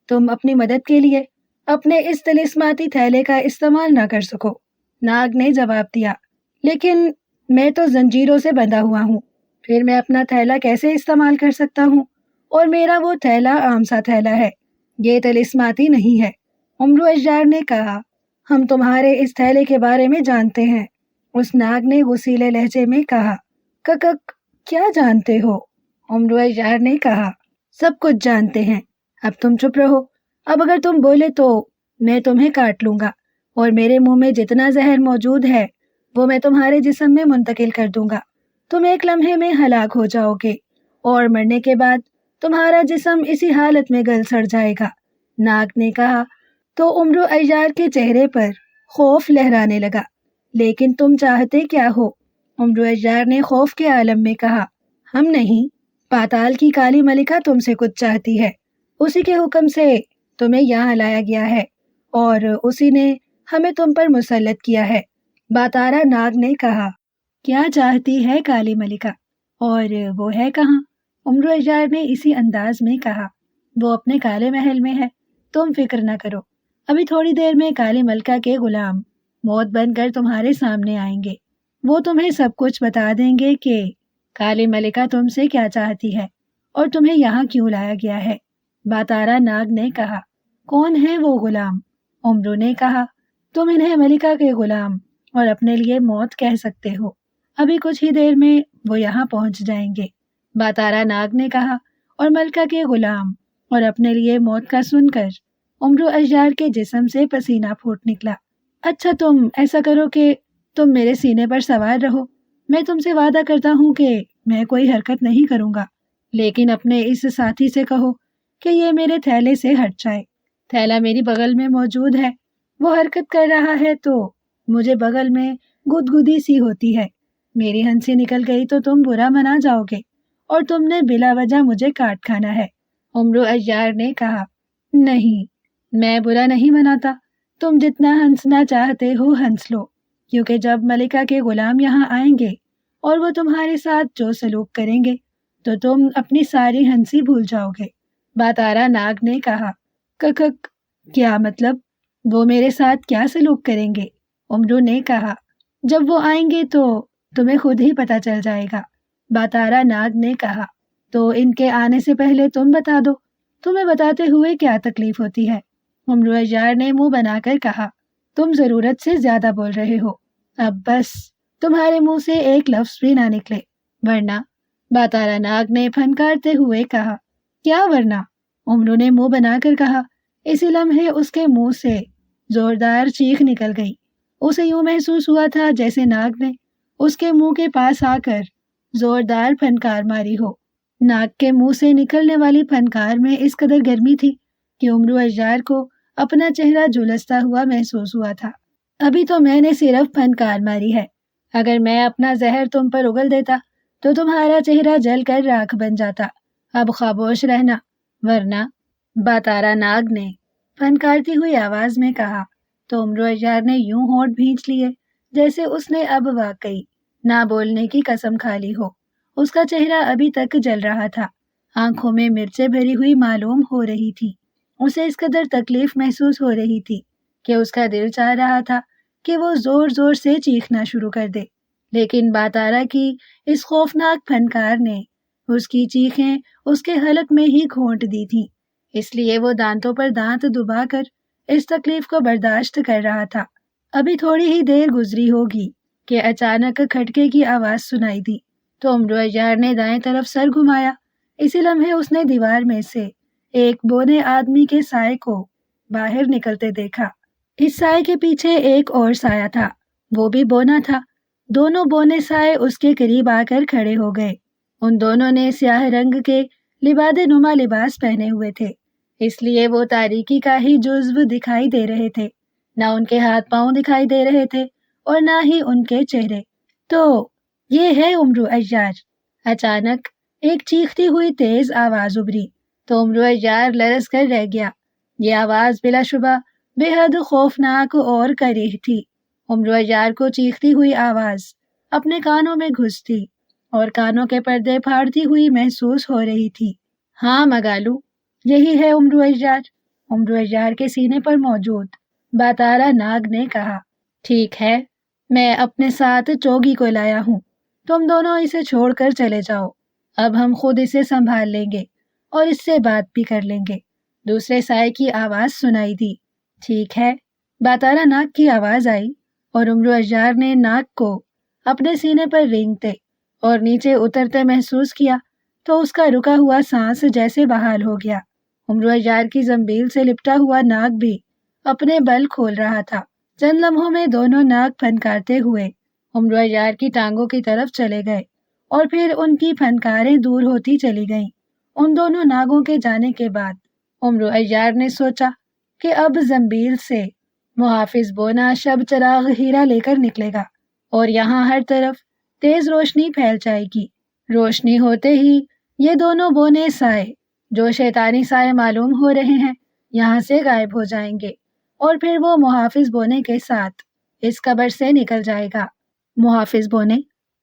A: تم اپنی مدد کے لیے اپنے اس طلسماتی تھیلے کا استعمال نہ کر سکو۔ ناگ نے جواب دیا، لیکن میں تو زنجیروں سے بندھا ہوا ہوں، پھر میں اپنا تھیلا کیسے استعمال کر سکتا ہوں؟ اور میرا وہ تھیلا عام سا تھیلا ہے، یہ طلسماتی نہیں ہے۔ امرو اشجار نے کہا، ہم تمہارے اس تھیلے کے بارے میں جانتے ہیں۔ اس ناگ نے غصیلے لہجے میں کہا، ککک، کیا جانتے ہو؟ امرو اشجار نے کہا، سب کچھ جانتے ہیں، اب تم چپ رہو، اب اگر تم بولے تو میں تمہیں کاٹ لوں گا، اور میرے منہ میں جتنا زہر موجود ہے وہ میں تمہارے جسم میں منتقل کر دوں گا، تم ایک لمحے میں ہلاک ہو جاؤ گے، اور مرنے کے بعد تمہارا جسم اسی حالت میں گل سڑ جائے گا۔ ناگ نے کہا تو امرو اشجار کے چہرے پر خوف لہرانے لگا، لیکن تم چاہتے کیا ہو؟ امرو اشجار نے خوف کے عالم میں کہا، ہم نہیں، پاتال کی کالی ملکہ تم سے کچھ چاہتی ہے، اسی کے حکم سے تمہیں یہاں لایا گیا ہے، اور اسی نے ہمیں تم پر مسلط کیا ہے۔ باتارا ناگ نے کہا، کیا چاہتی ہے کالی ملکہ، اور وہ ہے کہاں؟ امرو اشجار نے اسی انداز میں کہا، وہ اپنے کالے محل میں ہے، تم فکر نہ کرو، ابھی تھوڑی دیر میں کالی ملکہ کے غلام موت بن کر تمہارے سامنے آئیں گے، وہ تمہیں سب کچھ بتا دیں گے کہ کالی ملکہ تم سے کیا چاہتی ہے اور تمہیں یہاں کیوں لایا گیا ہے۔ باتارا ناگ نے کہا، کون ہے وہ غلام؟ امرو نے کہا، تم انہیں ملکہ کے غلام اور اپنے لیے موت کہہ سکتے ہو، ابھی کچھ ہی دیر میں وہ یہاں پہنچ جائیں گے۔ باتارا ناگ نے کہا، اور ملکہ کے غلام اور اپنے لیے موت کا سن کر امرو اشجار کے جسم سے پسینہ پھوٹ نکلا۔ اچھا، تم ایسا کرو کہ تم میرے سینے پر سوار رہو، میں تم سے وعدہ کرتا ہوں کہ میں کوئی حرکت نہیں کروں گا، لیکن اپنے اس ساتھی سے کہو کہ یہ میرے تھیلے سے ہٹ جائے، تھیلا میری بغل میں موجود ہے، وہ حرکت کر رہا ہے تو مجھے بغل میں گدگدی سی ہوتی ہے، میری ہنسی نکل گئی تو تم برا منا جاؤ گے، اور تم نے بلا وجہ مجھے کاٹ کھانا ہے۔ امرو اشجار نے کہا، نہیں، میں برا نہیں مناتا، تم جتنا ہنسنا چاہتے ہو ہنس لو، کیونکہ جب ملکہ کے غلام یہاں آئیں گے اور وہ تمہارے ساتھ جو سلوک کریں گے تو تم اپنی ساری ہنسی بھول جاؤ گے۔ باتارا ناگ نے کہا، ککک، کیا مطلب؟ وہ میرے ساتھ کیا سلوک کریں گے؟ امرو نے کہا، جب وہ آئیں گے تو تمہیں خود ہی پتہ چل جائے گا۔ باتارا ناگ نے کہا، تو ان کے آنے سے پہلے تم بتا دو، تمہیں بتاتے ہوئے کیا تکلیف ہوتی ہے؟ امرو اشجار نے منہ بنا کر کہا، تم ضرورت سے زیادہ بول رہے ہو، اب بس تمہارے منہ سے ایک لفظ بھی نہ نکلے، ورنہ۔ باتارا ناگ نے پھنکارتے ہوئے کہا، کیا ورنہ؟ امرو نے منہ بنا کر کہا۔ اسی لمحے اس کے منہ سے زوردار چیخ نکل گئی، اسے یوں محسوس ہوا تھا جیسے ناگ نے اس کے منہ کے پاس آ کر زوردار پھنکار ماری ہو۔ ناگ کے منہ سے نکلنے والی پھنکار میں اس قدر گرمی تھی کہ امرو اشجار کو اپنا چہرہ جھلستا ہوا محسوس ہوا تھا۔ ابھی تو میں نے صرف پھنکار ماری ہے، اگر میں اپنا زہر تم پر اگل دیتا تو تمہارا چہرہ جل کر راکھ بن جاتا۔ اب خاموش رہنا ورنہ، باتارا ناگ نے پھنکارتی ہوئی آواز میں کہا۔ تو امرو نے یوں ہونٹ بھینچ لیے جیسے اس نے اب واقعی نہ بولنے کی قسم کھا لی ہو۔ اس کا چہرہ ابھی تک جل رہا تھا، آنکھوں میں مرچیں بھری ہوئی معلوم ہو رہی تھی۔ اسے اس قدر تکلیف محسوس ہو رہی تھی کہ اس کا دل چاہ رہا تھا کہ وہ زور زور سے چیخنا شروع کر دے، لیکن باتارا کی اس خوفناک پھنکار نے اس کی چیخیں اس کے حلق میں ہی گھونٹ دی تھی، اس لیے وہ دانتوں پر دانت دبا کر اس تکلیف کو برداشت کر رہا تھا۔ ابھی تھوڑی ہی دیر گزری ہوگی کہ اچانک کھٹکے کی آواز سنائی دی، تو امرو نے دائیں طرف سر گھمایا۔ اسی لمحے اس نے دیوار میں سے ایک بونے آدمی کے سائے کو باہر نکلتے دیکھا۔ اس سائے کے پیچھے ایک اور سایہ تھا، وہ بھی بونا تھا۔ دونوں بونے سائے اس کے قریب آ کر کھڑے ہو گئے۔ ان دونوں نے سیاہ رنگ کے لبادِ نما لباس پہنے ہوئے تھے، اس لیے وہ تاریکی کا ہی جزو دکھائی دے رہے تھے، نہ ان کے ہاتھ پاؤں دکھائی دے رہے تھے اور نہ ہی ان کے چہرے۔ تو یہ ہے امرو عیار۔ اچانک ایک چیختی ہوئی تیز آواز ابھری تو امرو عیار لرز کر رہ گیا۔ یہ آواز بلا شبہ بے حد خوفناک اور کریہ تھی۔ امرو عیار کو چیختی ہوئی آواز اپنے کانوں میں گھستی اور کانوں کے پردے پھاڑتی ہوئی محسوس ہو رہی تھی۔ ہاں مگالو، یہی ہے امرو عیار، امرو عیار کے سینے پر موجود باتارا ناگ نے کہا۔ ٹھیک ہے، میں اپنے ساتھ چوگی کو لایا ہوں، تم دونوں اسے چھوڑ کر چلے جاؤ، اب ہم خود اسے سنبھال لیں گے اور اس سے بات بھی کر لیں گے۔ دوسرے سائے کی آواز سنائی دی۔ ٹھیک ہے، باتارا ناگ کی آواز آئی اور امرو عیار نے ناگ کو اپنے سینے پر رینگتے اور نیچے اترتے محسوس کیا تو اس کا رکا ہوا سانس جیسے بحال ہو گیا۔ امرو عیار کی زنبیل سے لپٹا ہوا ناگ بھی اپنے بل کھول رہا تھا۔ چند لمحوں میں دونوں ناگ پھنکارتے ہوئے امرو عیار کی ٹانگوں کی طرف چلے گئے اور پھر ان کی پھنکاریں دور ہوتی چلی گئیں۔ ان دونوں ناگوں کے جانے کے بعد امرو عیار نے سوچا کہ اب زنبیل سے محافظ بونا شب چراغ ہیرا لے کر نکلے گا اور یہاں ہر طرف تیز روشنی پھیل جائے گی۔ روشنی ہوتے ہی یہ دونوں بونے سائے جو شیطانی سائے معلوم ہو رہے ہیں یہاں سے غائب ہو جائیں گے اور پھر وہ محافظ بونے کے ساتھ اس قبر سے نکل جائے گا۔ محافظ بونے،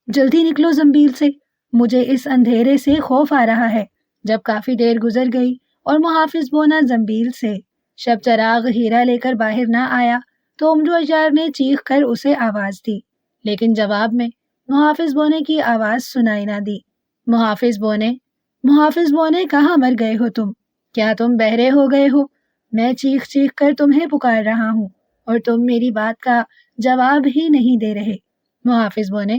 A: جلدی نکلو زنبیل سے، مجھے اس اندھیرے سے خوف آ رہا ہے۔ جب کافی دیر گزر گئی اور محافظ بونا زنبیل سے شب چراغ ہیرا لے کر باہر نہ آیا تو امرو عیار نے چیخ کر اسے آواز دی، لیکن جواب میں محافظ بونے کی آواز سنائی نہ دی۔ محافظ بونے کہاں مر گئے ہو تم؟ کیا تم بہرے ہو گئے ہو؟ میں چیخ چیخ کر تمہیں پکار رہا ہوں اور تم میری بات کا جواب ہی نہیں دے رہے۔ محافظ بونے،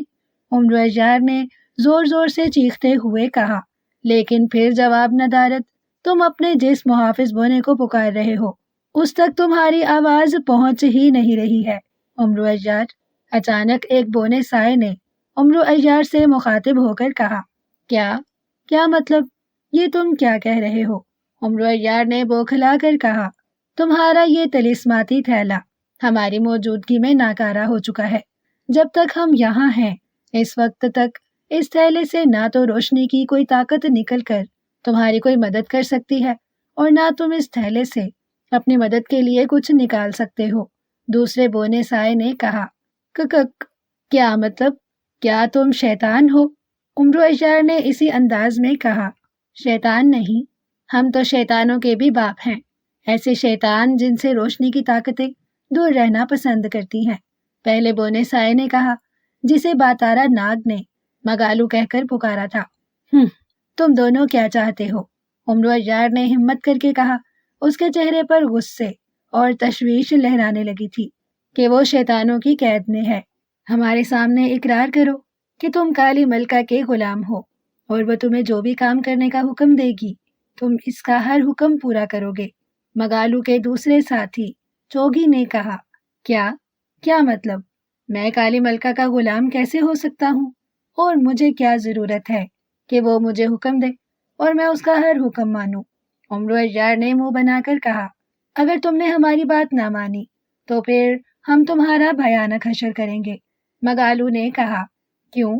A: امرو عیار نے زور زور سے چیختے ہوئے کہا، لیکن پھر جواب ندارد۔ تم اپنے جس محافظ بونے کو پکار رہے ہو اس تک تمہاری آواز پہنچ ہی نہیں رہی ہے۔ امرو عیار، اچانک ایک بونے سائے نے امرو عیار سے مخاطب ہو کر کہا۔ کیا مطلب؟ یہ تم کیا کہہ رہے ہو؟ امرو عیار نے بوکھلا کر کہا، تمہارا یہ طلسماتی تھیلا ہماری موجودگی میں ناکارہ ہو چکا ہے۔ جب تک ہم یہاں ہیں اس وقت تک اس تھیلے سے نہ تو روشنی کی کوئی طاقت نکل کر تمہاری کوئی مدد کر سکتی ہے اور نہ تم اس تھیلے سے اپنی مدد کے لیے کچھ نکال سکتے ہو۔ دوسرے بونے سائے نے کہا۔ کیا مطلب؟ کیا تم شیطان ہو؟ امرو عیار نے اسی انداز میں کہا۔ شیطان نہیں، ہم تو شیطانوں کے بھی باپ ہیں، ایسے شیطان جن سے روشنی کی طاقتیں دور رہنا پسند کرتی ہیں، پہلے بونے سائے نے کہا، جسے باتارا ناگ نے مگالو کہہ کر پکارا تھا۔ تم دونوں کیا چاہتے ہو؟ امرو عیار نے ہمت کر کے کہا۔ اس کے چہرے پر غصے اور تشویش لہرانے لگی تھی کہ وہ شیطانوں کی قید میں ہے۔ ہمارے سامنے اقرار کرو کہ تم کالی ملکہ کے غلام ہو اور وہ تمہیں جو بھی کام کرنے کا حکم دے گی تم اس کا ہر حکم پورا کرو گے۔ مگالو کے دوسرے ساتھی چوگی نے کہا۔ کیا مطلب؟ میں کالی ملکہ کا غلام کیسے ہو سکتا ہوں؟ اور مجھے کیا ضرورت ہے کہ وہ مجھے حکم دے اور میں اس کا ہر حکم مانوں؟ امرو عیار نے منہ بنا کر کہا، اگر تم نے ہماری بات نہ مانی تو پھر ہم تمہارا بھیانک حشر کریں گے۔ مگالو نے کہا، کیوں؟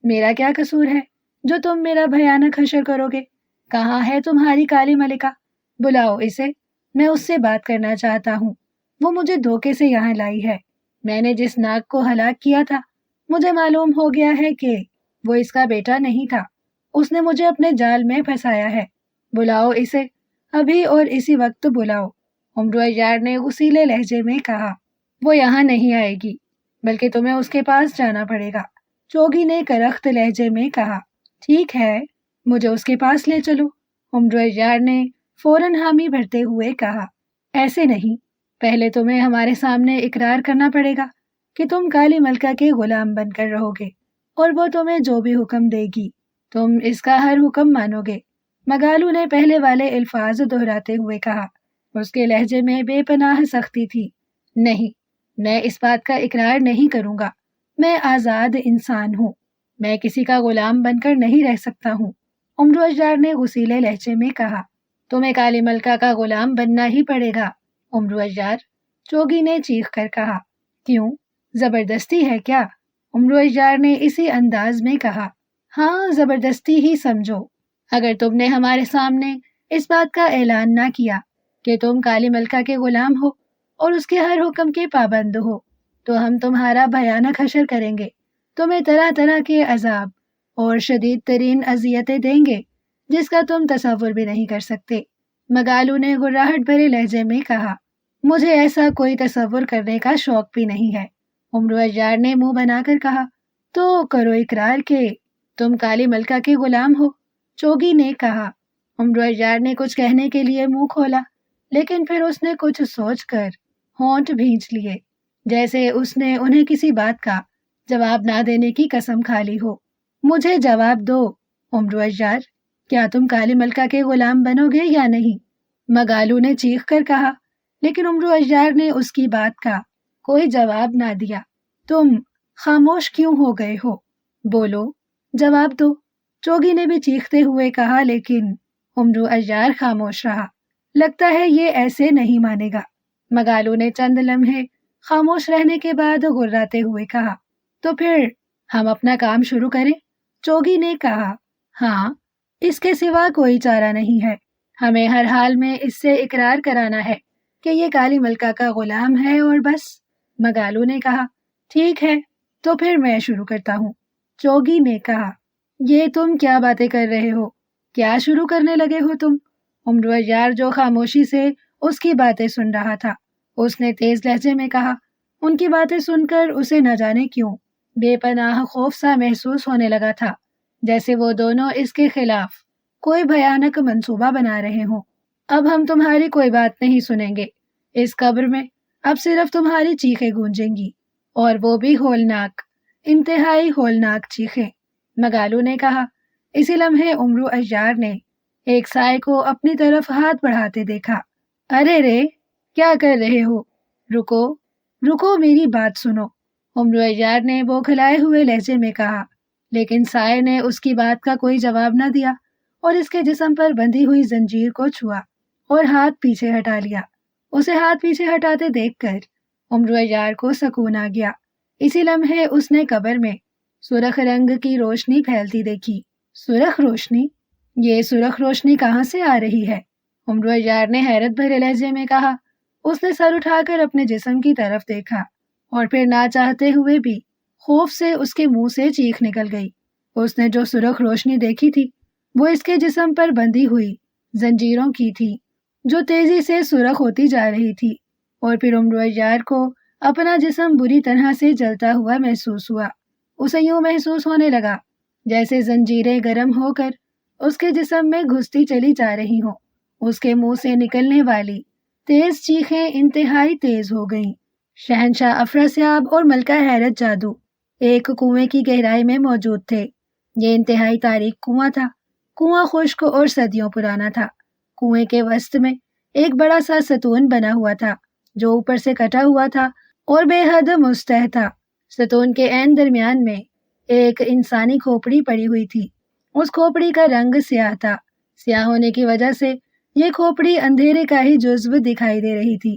A: میرا کیا قصور ہے جو تم میرا بھیانک حشر کرو گے؟ کہاں ہے تمہاری کالی ملکہ؟ بلاؤ اسے، میں اس سے بات کرنا چاہتا ہوں۔ وہ مجھے دھوکے سے یہاں لائی ہے۔ میں نے جس ناگ کو ہلاک کیا تھا، مجھے معلوم ہو گیا ہے کہ وہ اس کا بیٹا نہیں تھا۔ اس نے مجھے اپنے جال میں پھنسایا ہے۔ بلاؤ اسے، ابھی اور اسی وقت بلاؤ۔ عمرو عیار نے غصیلے لہجے میں کہا۔ وہ یہاں نہیں آئے گی، بلکہ تمہیں اس کے پاس جانا پڑے گا، چوگی نے کرخت لہجے میں کہا۔ ٹھیک ہے، مجھے اس کے پاس لے چلو، عمرو عیار نے فوراً حامی بھرتے ہوئے کہا۔ ایسے نہیں، پہلے تمہیں ہمارے سامنے اقرار کرنا پڑے گا کہ تم کالی ملکہ کے غلام بن کر رہو گے، اور وہ تمہیں جو بھی حکم دے گی تم اس کا ہر حکم مانو گے۔ مگالو نے پہلے والے الفاظ دہراتے ہوئے کہا۔ اس کے لہجے میں بے پناہ سختی تھی۔ نہیں، میں اس بات کا اقرار نہیں کروں گا۔ میں آزاد انسان ہوں، میں کسی کا غلام بن کر نہیں رہ سکتا ہوں، عمرو عیار نے غصیلے لہجے میں کہا۔ تمہیں کالی ملکہ کا غلام بننا ہی پڑے گا، عمرو عیار، چوگی نے چیخ کر کہا۔ کیوں؟ زبردستی ہے کیا؟ عمرو عیار نے اسی انداز میں کہا۔ ہاں، زبردستی ہی سمجھو۔ اگر تم نے ہمارے سامنے اس بات کا اعلان نہ کیا کہ تم کالی ملکہ کے غلام ہو اور اس کے ہر حکم کے پابند ہو، تو ہم تمہارا بھیانک حشر کریں گے، تمہیں طرح طرح کے عذاب اور شدید ترین اذیتیں دیں گے جس کا تم تصور بھی نہیں کر سکتے۔ مگالو نے گراہٹ بھرے لہجے میں کہا۔ مجھے ایسا کوئی تصور کرنے کا شوق بھی نہیں ہے، عمرو عیار نے منہ بنا کر کہا۔ تو کرو اقرار کہ تم کالی ملکہ کے غلام ہو، چوگی نے کہا۔ عمرو عیار نے کچھ کہنے کے لیے منہ کھولا، لیکن پھر اس نے کچھ سوچ کر ہونٹ بھینچ لیے، جیسے اس نے انہیں کسی بات کا جواب نہ دینے کی قسم کھا لی ہو۔ مجھے جواب دو، عمرو عیار، کیا تم کالی ملکہ کے غلام بنو گے یا نہیں؟ مگالو نے چیخ کر کہا، لیکن عمرو عیار نے اس کی بات کا کوئی جواب نہ دیا۔ تم خاموش کیوں ہو گئے ہو؟ بولو، جواب دو، چوگی نے بھی چیختے ہوئے کہا، لیکن عمرو عیار خاموش رہا۔ لگتا ہے یہ ایسے نہیں مانے گا، مگالو نے چند لمحے خاموش رہنے کے بعد غراتے ہوئے کہا۔ تو پھر ہم اپنا کام شروع کریں، چوگی نے کہا۔ ہاں، اس کے سوا کوئی چارہ نہیں ہے، ہمیں ہر حال میں اس سے اقرار کرانا ہے کہ یہ کالی ملکہ کا غلام ہے اور بس، مگالو نے کہا۔ ٹھیک ہے، تو پھر میں شروع کرتا ہوں، چوگی نے کہا۔ یہ تم کیا باتیں کر رہے ہو؟ کیا شروع کرنے لگے ہو تم؟ عمرو عیار جو خاموشی سے اس کی باتیں سن رہا تھا، اس نے تیز لہجے میں کہا۔ ان کی باتیں سن کر اسے نہ جانے کیوں بے پناہ خوف سا محسوس ہونے لگا تھا، جیسے وہ دونوں اس کے خلاف کوئی بھیانک منصوبہ بنا رہے ہوں۔ اب ہم تمہاری کوئی بات نہیں سنیں گے، اس قبر میں اب صرف تمہاری چیخیں گونجیں گی، اور وہ بھی ہولناک، انتہائی ہولناک چیخیں، مگالو نے کہا۔ اسی لمحے عمرو عیار نے ایک سائے کو اپنی طرف ہاتھ بڑھاتے دیکھا۔ ارے رے، کیا کر رہے ہو؟ رکو، رکو، میری بات سنو، عمرو عیار نے بوکھلائے ہوئے لہجے میں کہا، لیکن سائے نے اس کی بات کا کوئی جواب نہ دیا اور اس کے جسم پر بندھی ہوئی زنجیر کو چھوا اور ہاتھ پیچھے ہٹا لیا۔ اسے ہاتھ پیچھے ہٹاتے دیکھ کر عمرو عیار کو سکون آ گیا۔ اسی لمحے اس نے قبر میں سرخ رنگ کی روشنی پھیلتی دیکھی۔ سرخ روشنی؟ یہ سرخ روشنی کہاں سے آ رہی ہے؟ عمرو عیار نے حیرت بھرے لہجے میں کہا۔ اس نے سر اٹھا کر اپنے جسم کی طرف دیکھا اور پھر نہ چاہتے ہوئے بھی خوف سے اس کے منہ سے چیخ نکل گئی۔ اس نے جو سرخ روشنی دیکھی تھی وہ اس کے جسم پر بندھی ہوئی زنجیروں کی تھی، جو تیزی سے سرخ ہوتی جا رہی تھی، اور پھر عمرو عیار کو اپنا جسم بری طرح سے جلتا ہوا محسوس ہوا۔ اسے یوں محسوس ہونے لگا جیسے زنجیریں گرم ہو کر اس کے جسم میں گھستی چلی جا رہی ہوں۔ اس کے منہ سے نکلنے والی تیز چیخیں انتہائی تیز ہو گئیں۔ شہنشاہ افراسیاب اور ملکہ حیرت جادو ایک کنویں کی گہرائی میں موجود تھے۔ یہ انتہائی تاریک کنواں تھا۔ کنواں خشک اور صدیوں پرانا تھا۔ کنویں کے وسط میں ایک بڑا سا ستون بنا ہوا تھا جو اوپر سے کٹا ہوا تھا اور بے حد مستح تھا۔ ستون کے عین درمیان میں ایک انسانی کھوپڑی پڑی ہوئی تھی۔ اس کھوپڑی کا رنگ سیاہ تھا۔ سیاہ ہونے کی وجہ سے یہ کھوپڑی اندھیرے کا ہی جزو دکھائی دے رہی تھی۔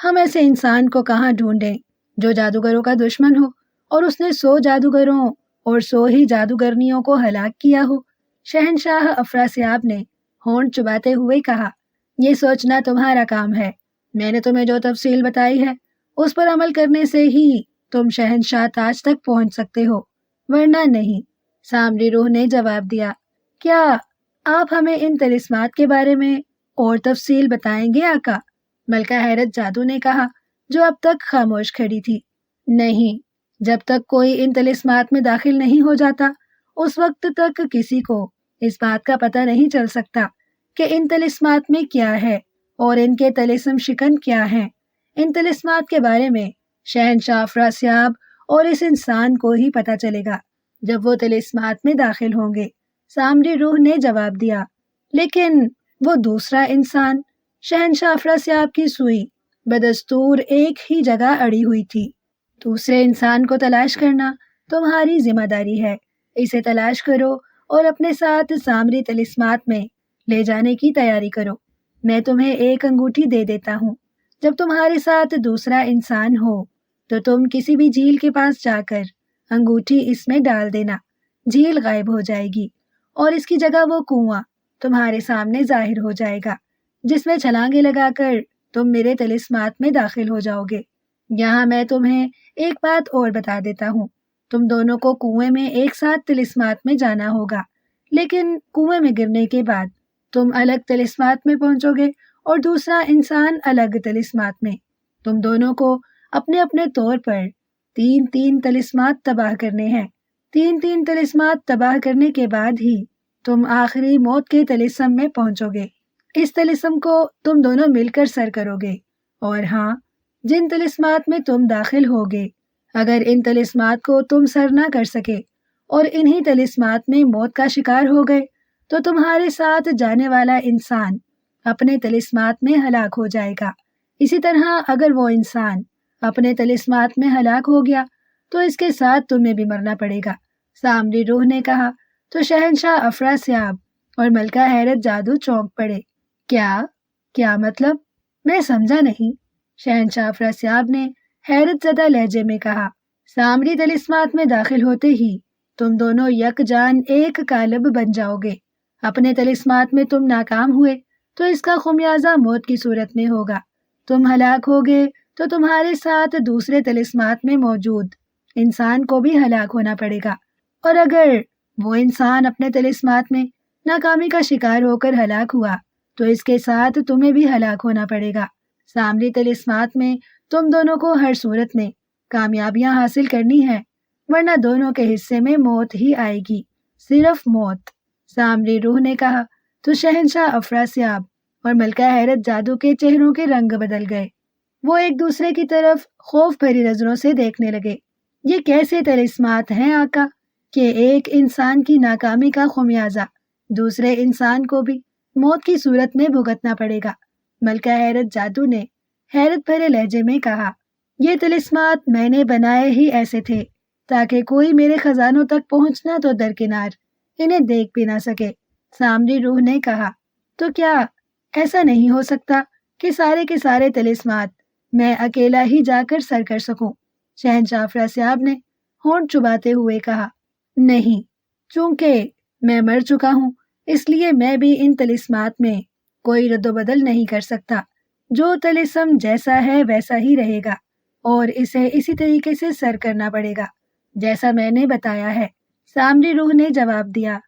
A: ہم ایسے انسان کو کہاں ڈھونڈیں جو جادوگروں کا دشمن ہو اور اس نے 100 جادوگروں اور 100 ہی جادوگرنیوں کو ہلاک کیا ہو؟ شہنشاہ افراسیاب نے ہونٹ چباتے ہوئے کہا، یہ سوچنا تمہارا کام ہے۔ میں نے تمہیں جو تفصیل بتائی ہے اس پر عمل کرنے سے ہی تم شہنشاہ تاج تک پہنچ سکتے ہو، ورنہ نہیں۔ سامری روح نے جواب دیا، کیا آپ ہمیں ان طلسمات کے بارے میں اور تفصیل بتائیں گے آقا؟ ملکہ حیرت جادو نے کہا، جو اب تک خاموش کھڑی تھی۔ نہیں، جب تک کوئی ان طلسمات میں داخل نہیں ہو جاتا اس وقت تک کسی کو اس بات کا پتہ نہیں چل سکتا کہ ان طلسمات میں کیا ہے اور ان کے طلسم شکن کیا ہیں۔ ان طلسمات کے بارے میں شہنشاہ افراسیاب اور اس انسان کو ہی پتہ چلے گا جب وہ طلسمات میں داخل ہوں گے۔ سامری روح نے جواب دیا، لیکن وہ دوسرا انسان؟ شہنشاہ افراسیاب کی سوئی بدستور ایک ہی جگہ اڑی ہوئی تھی۔ دوسرے انسان کو تلاش کرنا تمہاری ذمہ داری ہے، اسے تلاش کرو اور اپنے ساتھ سامری طلسمات میں لے جانے کی تیاری کرو۔ میں تمہیں ایک انگوٹھی دے دیتا ہوں، جب تمہارے ساتھ دوسرا انسان ہو تو تم کسی بھی جھیل کے پاس جا کر انگوٹھی اس میں ڈال دینا، جھیل غائب ہو جائے گی اور اس کی جگہ وہ کنواں تمہارے سامنے ظاہر ہو جائے گا جس میں چھلانگیں لگا کر تم میرے طلسمات میں داخل ہو جاؤ گے۔ یہاں میں تمہیں ایک بات اور بتا دیتا ہوں، تم دونوں کو کنویں میں ایک ساتھ طلسمات میں جانا ہوگا، لیکن کنویں میں گرنے کے بعد تم الگ طلسمات میں پہنچو گے اور دوسرا انسان الگ طلسمات میں۔ تم دونوں کو اپنے اپنے طور پر 3 طلسمات تباہ کرنے ہیں۔ 3 طلسمات تباہ کرنے کے بعد ہی تم آخری موت کے طلسم میں پہنچو گے۔ اس طلسم کو تم دونوں مل کر سر کرو گے، اور ہاں، جن طلسمات میں تم داخل ہوگے اگر ان طلسمات کو تم سر نہ کر سکے اور انہی طلسمات میں موت کا شکار ہو گئے تو تمہارے ساتھ جانے والا انسان اپنے طلسمات میں ہلاک ہو جائے گا۔ اسی طرح اگر وہ انسان اپنے طلسمات میں ہلاک ہو گیا تو اس کے ساتھ تمہیں بھی مرنا پڑے گا۔ سامری روح نے کہا تو شہنشاہ افراسیاب اور ملکہ حیرت جادو چونک پڑے۔ کیا مطلب؟ میں سمجھا نہیں۔ شہنشاہ افراسیاب نے حیرت زدہ لہجے میں کہا، سامری طلسمات میں داخل ہوتے ہی تم دونوں یک جان ایک کالب بن جاؤ گے۔ اپنے طلسمات میں تم ناکام ہوئے تو اس کا خمیازہ موت کی صورت میں ہوگا۔ تم ہلاک ہوگے تو تمہارے ساتھ دوسرے طلسمات میں موجود انسان کو بھی ہلاک ہونا پڑے گا، اور اگر وہ انسان اپنے طلسمات میں ناکامی کا شکار ہو کر ہلاک ہوا تو اس کے ساتھ تمہیں بھی ہلاک ہونا پڑے گا۔ سامری طلسمات میں تم دونوں کو ہر صورت میں کامیابیاں حاصل کرنی ہیں، ورنہ دونوں کے حصے میں موت ہی آئے گی، صرف موت۔ سامری روح نے کہا تو شہنشاہ افراسیاب اور ملکہ حیرت جادو کے چہروں کے رنگ بدل گئے۔ وہ ایک دوسرے کی طرف خوف بھری نظروں سے دیکھنے لگے۔ یہ کیسے طلسمات ہیں آقا کہ ایک انسان کی ناکامی کا خمیازہ دوسرے انسان کو بھی موت کی صورت میں بھگتنا پڑے گا؟ ملکہ حیرت جادو نے حیرت بھرے لہجے میں کہا، یہ طلسمات میں نے بنائے ہی ایسے تھے تاکہ کوئی میرے خزانوں تک پہنچنا تو درکنار انہیں دیکھ بھی نہ سکے۔ سامری روح نے کہا، تو کیا ایسا نہیں ہو سکتا کہ سارے کے سارے طلسمات میں اکیلا ہی جا کر سر کر سکوں؟ شہنشاہ افراسیاب نے ہونٹ چباتے ہوئے کہا، نہیں، چونکہ میں مر چکا ہوں اس لیے میں بھی ان طلسمات میں کوئی رد و بدل نہیں کر سکتا۔ جو طلسم جیسا ہے ویسا ہی رہے گا اور اسے اسی طریقے سے سر کرنا پڑے گا جیسا میں نے بتایا ہے۔ سامری روح نے جواب دیا،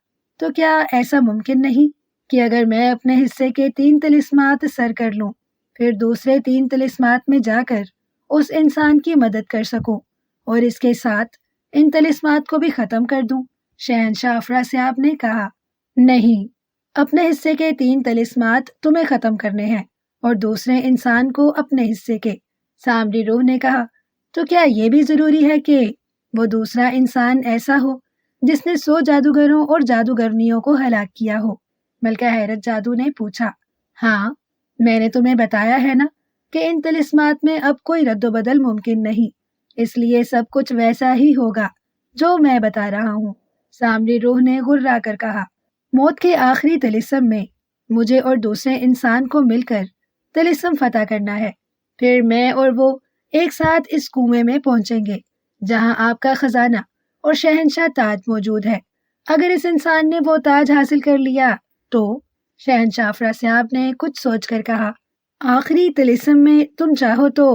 A: تو کیا ایسا ممکن نہیں کہ اگر میں اپنے حصے کے 3 طلسمات سر کر لوں پھر دوسرے 3 طلسمات میں جا کر اس انسان کی مدد کر سکوں اور اس کے ساتھ ان طلسمات کو بھی ختم کر دوں؟ شہنشاہ افراسیاب نے کہا، نہیں، اپنے حصے کے 3 طلسمات تمہیں ختم کرنے ہیں اور دوسرے انسان کو اپنے حصے کے۔ سامری روح نے کہا، تو کیا یہ بھی ضروری ہے کہ وہ دوسرا انسان ایسا ہو جس نے 100 جادوگروں اور جادوگرنیوں کو ہلاک کیا ہو؟ ملکہ حیرت جادو نے پوچھا۔ ہاں، میں نے تمہیں بتایا ہے نا کہ ان طلسمات میں اب کوئی رد و بدل ممکن نہیں، اس لیے سب کچھ ویسا ہی ہوگا جو میں بتا رہا ہوں۔ سامری روح نے غرا کر کہا، موت کے آخری طلسم میں مجھے اور دوسرے انسان کو مل کر طلسم فتح کرنا ہے۔ پھر میں اور وہ ایک ساتھ اس کنویں میں پہنچیں گے جہاں آپ کا خزانہ اور شہنشاہ تاج موجود ہے۔ اگر اس انسان نے وہ تاج حاصل کر لیا تو شہنشاہ افراسیاب نے کچھ سوچ کر کہا، آخری طلسم میں تم چاہو تو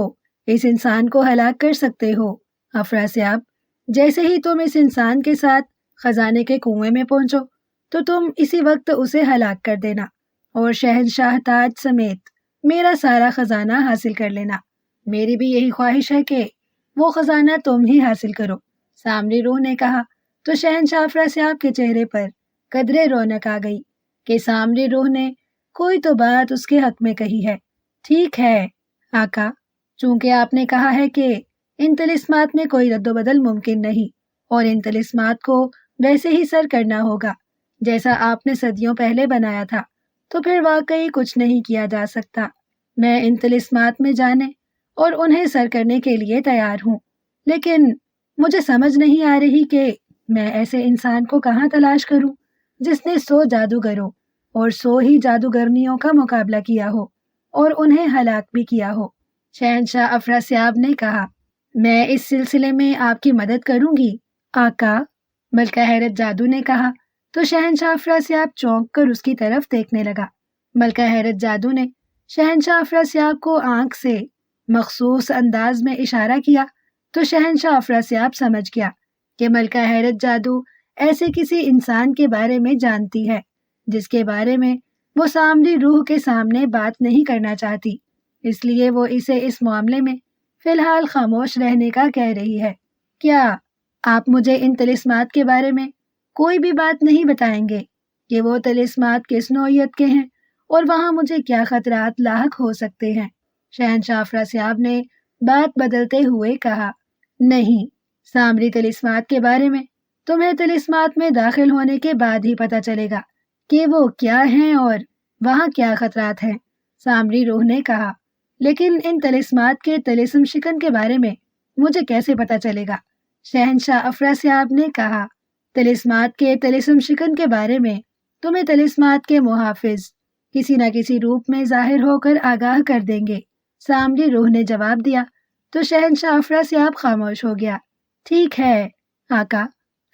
A: اس انسان کو ہلاک کر سکتے ہو افراسیاب۔ جیسے ہی تم اس انسان کے ساتھ خزانے کے کنویں میں پہنچو تو تم اسی وقت اسے ہلاک کر دینا اور شہنشاہ تاج سمیت میرا سارا خزانہ حاصل کر لینا۔ میری بھی یہی خواہش ہے کہ وہ خزانہ تم ہی حاصل کرو، سامری روح نے کہا۔ تو شہنشاہ افراسیاب کے چہرے پر قدرے رونق آ گئی کہ سامری روح نے کوئی تو بات اس کے حق میں کہی ہے۔ ٹھیک ہے آقا، چونکہ آپ نے کہا ہے کہ ان طلسمات میں کوئی رد و بدل ممکن نہیں اور ان طلسمات کو ویسے ہی سر کرنا ہوگا جیسا آپ نے صدیوں پہلے بنایا تھا، تو پھر واقعی کچھ نہیں کیا جا سکتا۔ میں ان طلسمات میں جانے اور انہیں سر کرنے کے لیے تیار ہوں، لیکن مجھے سمجھ نہیں آ رہی کہ میں ایسے انسان کو کہاں تلاش کروں جس نے 100 جادوگروں اور 100 ہی جادوگرنیوں کا مقابلہ کیا ہو اور انہیں ہلاک بھی کیا ہو۔ شہنشاہ افراسیاب نے کہا، میں اس سلسلے میں آپ کی مدد کروں گی آقا، ملکہ حیرت جادو نے کہا۔ تو شہنشاہ افراسیاب چونک کر اس کی طرف دیکھنے لگا۔ ملکہ حیرت جادو نے شہنشاہ افراسیاب کو آنکھ سے مخصوص انداز میں اشارہ کیا تو شہنشاہ افراسیاب سمجھ گیا کہ ملکہ حیرت جادو ایسے کسی انسان کے بارے میں جانتی ہے جس کے بارے میں وہ سامری روح کے سامنے بات نہیں کرنا چاہتی، اس لیے وہ اسے اس معاملے میں فی الحال خاموش رہنے کا کہہ رہی ہے۔ کیا آپ مجھے ان طلسمات کے بارے میں کوئی بھی بات نہیں بتائیں گے کہ وہ طلسمات کس نوعیت کے ہیں اور وہاں مجھے کیا خطرات لاحق ہو سکتے ہیں؟ شہنشاہ افراسیاب نے بات بدلتے ہوئے کہا، نہیں، سامری طلسمات کے بارے میں تمہیں طلسمات میں داخل ہونے کے بعد ہی پتہ چلے گا کہ وہ کیا ہیں اور وہاں کیا خطرات ہیں، سامری روح نے کہا۔ لیکن ان طلسمات کے طلسم شکن کے بارے میں مجھے کیسے پتہ چلے گا؟ شہنشاہ افراسیاب نے کہا، طلسمات کے طلسم شکن کے بارے میں تمہیں طلسمات کے محافظ کسی نہ کسی روپ میں ظاہر ہو کر آگاہ کر دیں گے، سامری روح نے جواب دیا۔ تو شہنشاہ افراسیاب خاموش ہو گیا۔ ٹھیک ہے آقا،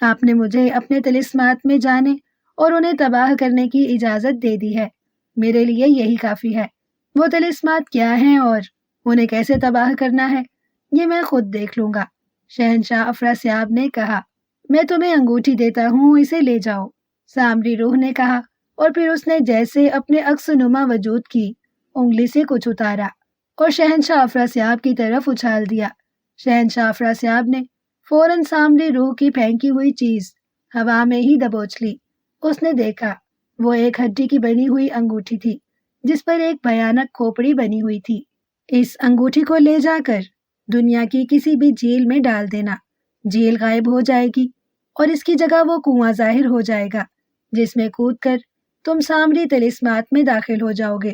A: آپ نے مجھے اپنے طلسمات میں جانے اور انہیں تباہ کرنے کی اجازت دے دی ہے، میرے لیے یہی کافی ہے۔ وہ طلسمات کیا ہیں اور انہیں کیسے تباہ کرنا ہے یہ میں خود دیکھ لوں گا، شہنشاہ افراسیاب نے کہا۔ میں تمہیں انگوٹھی دیتا ہوں، اسے لے جاؤ، سامری روح نے کہا، اور پھر اس نے جیسے اپنے عکس نما وجود کی انگلی سے کچھ اتارا اور شہنشاہ افراسیاب کی طرف اچھال دیا۔ شہنشاہ افراسیاب نے فوراً سامری روح کی پھینکی ہوئی چیز ہوا میں ہی دبوچ لی۔ اس نے دیکھا وہ ایک ہڈی کی بنی ہوئی انگوٹھی تھی جس پر ایک بھیانک کھوپڑی بنی ہوئی تھی۔ اس انگوٹھی کو لے جا کر دنیا کی کسی بھی جھیل میں ڈال دینا، جھیل غائب ہو جائے گی اور اس کی جگہ وہ کنواں ظاہر ہو جائے گا جس میں کود کر تم سامری طلسمات میں داخل ہو جاؤ گے۔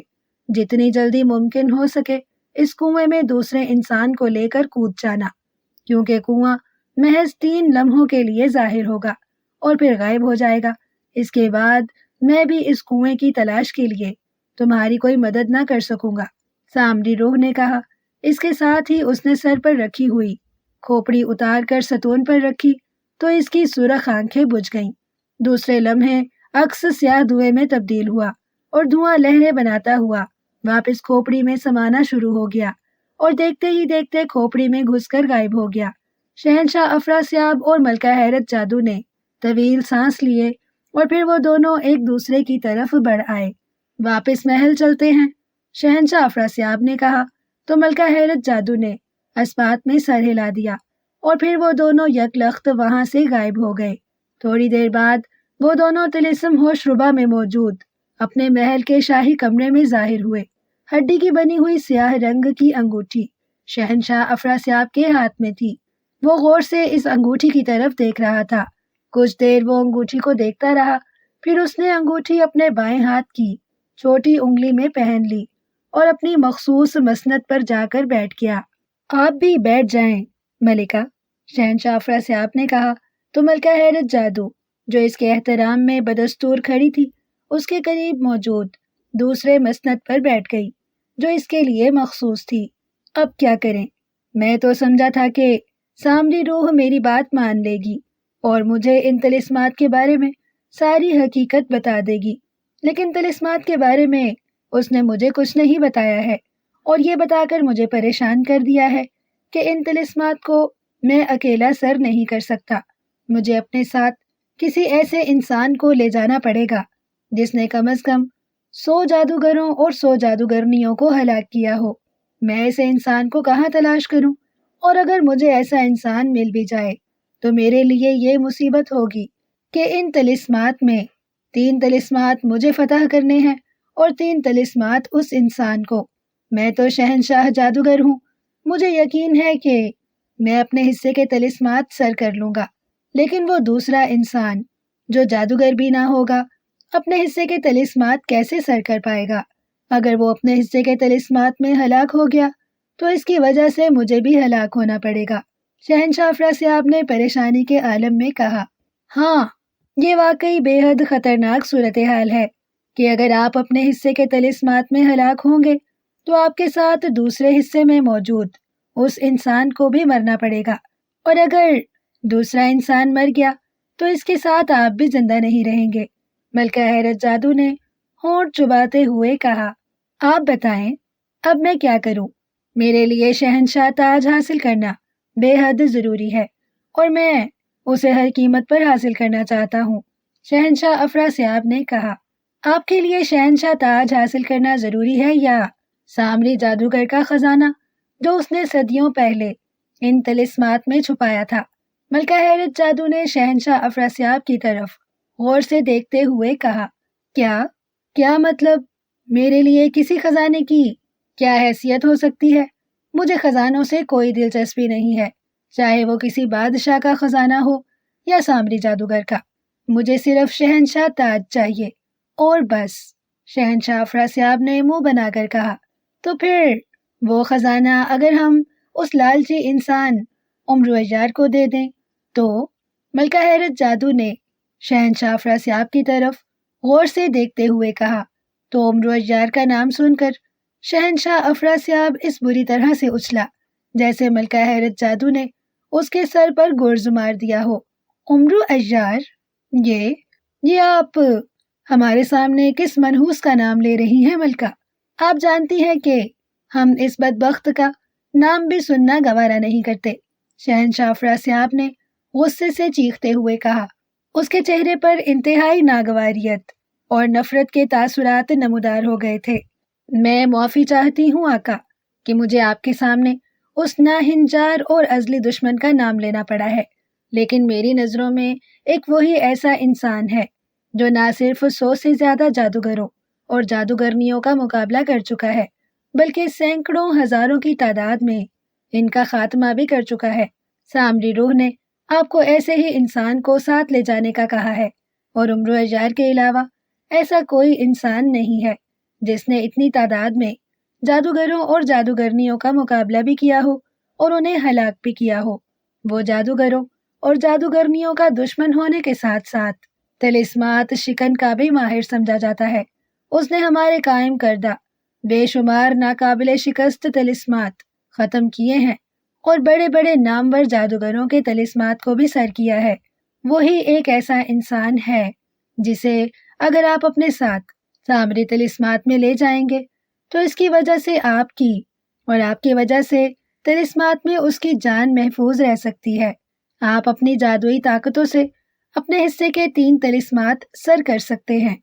A: جتنی جلدی ممکن ہو سکے اس کنویں میں دوسرے انسان کو لے کر کود جانا، کیونکہ کنواں محض 3 لمحوں کے لیے ظاہر ہوگا اور پھر غائب ہو جائے گا۔ اس کے بعد میں بھی اس کنویں کی تلاش کے لیے تمہاری کوئی مدد نہ کر سکوں گا، سامری روح نے کہا۔ اس کے ساتھ ہی اس نے سر پر رکھی ہوئی کھوپڑی اتار کر ستون پر رکھی تو اس کی سرخ آنکھیں بجھ گئیں۔ دوسرے لمحے عکس سیاہ دھوئے میں تبدیل ہوا اور دھواں لہریں بناتا ہوا واپس کھوپڑی میں سمانا شروع ہو گیا اور دیکھتے ہی دیکھتے کھوپڑی میں گھس کر غائب ہو گیا۔ شہنشاہ افراسیاب اور ملکہ حیرت جادو نے طویل سانس لیے اور پھر وہ دونوں ایک دوسرے کی طرف بڑھ آئے۔ واپس محل چلتے ہیں، شہنشاہ افراسیاب نے کہا۔ تو ملکہ حیرت جادو نے اسبات میں سر ہلا دیا اور پھر وہ دونوں یک لخت وہاں سے غائب ہو گئے۔ تھوڑی دیر بعد وہ دونوں طلسم ہوش ربا میں موجود اپنے محل کے شاہی کمرے میں ظاہر ہوئے۔ ہڈی کی بنی ہوئی سیاہ رنگ کی انگوٹھی شہنشاہ افراسیاب کے ہاتھ میں تھی۔ وہ غور سے اس انگوٹھی کی طرف دیکھ رہا تھا۔ کچھ دیر وہ انگوٹھی کو دیکھتا رہا، پھر اس نے انگوٹھی اپنے بائیں ہاتھ کی چھوٹی انگلی میں پہن لی اور اپنی مخصوص مسند پر جا کر بیٹھ گیا۔ آپ بھی بیٹھ جائیں ملکہ، شہنشاہ افراسیاب نے کہا۔ تو ملکہ حیرت جادو جو اس کے احترام میں بدستور کھڑی تھی اس کے قریب موجود دوسرے مسند پر بیٹھ گئی جو اس کے لیے مخصوص تھی۔ اب کیا کریں؟ میں تو سمجھا تھا کہ سامری روح میری بات مان لے گی اور مجھے ان طلسمات کے بارے میں ساری حقیقت بتا دے گی، لیکن طلسمات کے بارے میں اس نے مجھے کچھ نہیں بتایا ہے اور یہ بتا کر مجھے پریشان کر دیا ہے کہ ان طلسمات کو میں اکیلا سر نہیں کر سکتا، مجھے اپنے ساتھ کسی ایسے انسان کو لے جانا پڑے گا جس نے کم از کم 100 جادوگروں اور 100 جادوگرنیوں کو ہلاک کیا ہو۔ میں ایسے انسان کو کہاں تلاش کروں؟ اور اگر مجھے ایسا انسان مل بھی جائے تو میرے لیے یہ مصیبت ہوگی کہ ان طلسمات میں 3 طلسمات مجھے فتح کرنے ہیں اور 3 طلسمات اس انسان کو۔ میں تو شہنشاہ جادوگر ہوں، مجھے یقین ہے کہ میں اپنے حصے کے طلسمات سر کر لوں گا، لیکن وہ دوسرا انسان جو جادوگر بھی نہ ہوگا اپنے حصے کے طلسمات کیسے سر کر پائے گا؟ اگر وہ اپنے حصے کے طلسمات میں ہلاک ہو گیا تو اس کی وجہ سے مجھے بھی ہلاک ہونا پڑے گا۔ شہنشاہ افراسیاب نے پریشانی کے عالم میں کہا، ہاں، یہ واقعی بے حد خطرناک صورتحال ہے کہ اگر آپ اپنے حصے کے طلسمات میں ہلاک ہوں گے تو آپ کے ساتھ دوسرے حصے میں موجود اس انسان کو بھی مرنا پڑے گا، اور اگر دوسرا انسان مر گیا تو اس کے ساتھ آپ بھی زندہ نہیں رہیں گے۔ ملکہ حیرت جادو نے ہونٹ چباتے ہوئے کہا، آپ بتائیں اب میں کیا کروں؟ میرے لیے شہنشاہ تاج حاصل کرنا بے حد ضروری ہے اور میں اسے ہر قیمت پر حاصل کرنا چاہتا ہوں۔ شہنشاہ افراسیاب نے کہا، آپ کے لیے شہنشاہ تاج حاصل کرنا ضروری ہے یا سامری جادوگر کا خزانہ جو اس نے صدیوں پہلے ان طلسمات میں چھپایا تھا؟ ملکہ حیرت جادو نے شہنشاہ افراسیاب کی طرف غور سے دیکھتے ہوئے کہا، کیا مطلب؟ میرے لیے کسی خزانے کی کیا حیثیت ہو سکتی ہے؟ مجھے خزانوں سے کوئی دلچسپی نہیں ہے، چاہے وہ کسی بادشاہ کا خزانہ ہو یا سامری جادوگر کا۔ مجھے صرف شہنشاہ تاج چاہیے اور بس۔ شہنشاہ افراسیاب نے منہ بنا کر کہا، تو پھر وہ خزانہ اگر ہم اس لالچی انسان عمرو اجار کو دے دیں تو؟ ملکہ حیرت جادو نے شہنشاہ افراسیاب کی طرف غور سے دیکھتے ہوئے کہا تو عمرو اجار کا نام سن کر شہنشاہ افراسیاب اس بری طرح سے اچھلا جیسے ملکہ حیرت جادو نے اس کے سر پر گرز مار دیا ہو۔ عمرو اجار؟ یہ آپ ہمارے سامنے کس منحوس کا نام لے رہی ہیں ملکہ؟ آپ جانتی ہیں کہ ہم اس بدبخت کا نام بھی سننا گوارا نہیں کرتے۔ شہنشاہ افراسیاب نے غصے سے چیختے ہوئے کہا۔ اس کے چہرے پر انتہائی ناگواریت اور نفرت کے تاثرات نمودار ہو گئے تھے۔ میں معافی چاہتی ہوں آقا کہ مجھے آپ کے سامنے اس ناہنجار اور ازلی دشمن کا نام لینا پڑا ہے، لیکن میری نظروں میں ایک وہی ایسا انسان ہے جو نہ صرف 100 سے زیادہ جادوگروں اور جادوگرنیوں کا مقابلہ کر چکا ہے بلکہ سینکڑوں ہزاروں کی تعداد میں ان کا خاتمہ بھی کر چکا ہے۔ سامری روح نے آپ کو ایسے ہی انسان کو ساتھ لے جانے کا کہا ہے، اور عمرو اجار کے علاوہ ایسا کوئی انسان نہیں ہے جس نے اتنی تعداد میں جادوگروں اور جادوگرنیوں کا مقابلہ بھی کیا ہو اور انہیں ہلاک بھی کیا ہو۔ وہ جادوگروں اور جادوگرنیوں کا دشمن ہونے کے ساتھ ساتھ طلسمات شکن کا بھی ماہر سمجھا جاتا ہے۔ اس نے ہمارے قائم کردہ بے شمار ناقابل شکست طلسمات ختم کیے ہیں اور بڑے بڑے نامور جادوگروں کے طلسمات کو بھی سر کیا ہے۔ وہی ایک ایسا انسان ہے جسے اگر آپ اپنے ساتھ سامری طلسمات میں لے جائیں گے تو اس کی وجہ سے آپ کی اور آپ کی وجہ سے طلسمات میں اس کی جان محفوظ رہ سکتی ہے۔ آپ اپنی جادوئی طاقتوں سے اپنے حصے کے 3 طلسمات سر کر سکتے ہیں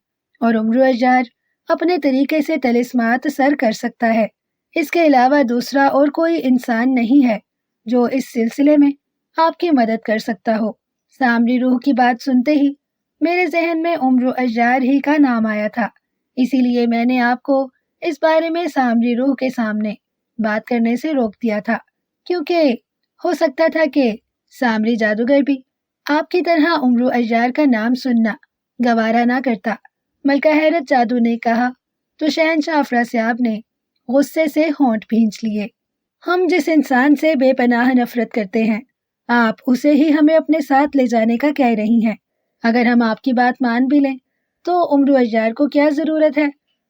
A: اور عمرو اجار اپنے طریقے سے طلسمات سر کر سکتا ہے۔ اس کے علاوہ دوسرا اور کوئی انسان نہیں ہے جو اس سلسلے میں آپ کی مدد کر سکتا ہو۔ سامری روح کی بات سنتے ہی میرے ذہن میں عمرو اجار ہی کا نام آیا تھا، اسی لیے میں نے آپ کو اس بارے میں سامری روح کے سامنے بات کرنے سے روک دیا تھا، کیونکہ ہو سکتا تھا کہ سامری جادوگر بھی آپ کی طرح عمرو اجار کا نام سننا گوارا نہ کرتا۔ ملکہ حیرت جادو نے کہا تو شہنشاہ افراسیاب نے غصے سے ہونٹ بھینچ لیے۔ ہم جس انسان سے بے پناہ نفرت کرتے ہیں آپ اسے ہی ہمیں اپنے ساتھ لے جانے کا کہہ رہی ہیں۔ اگر ہم آپ کی بات مان بھی لیں تو عمرو اجار کو کیا ضرورت ہے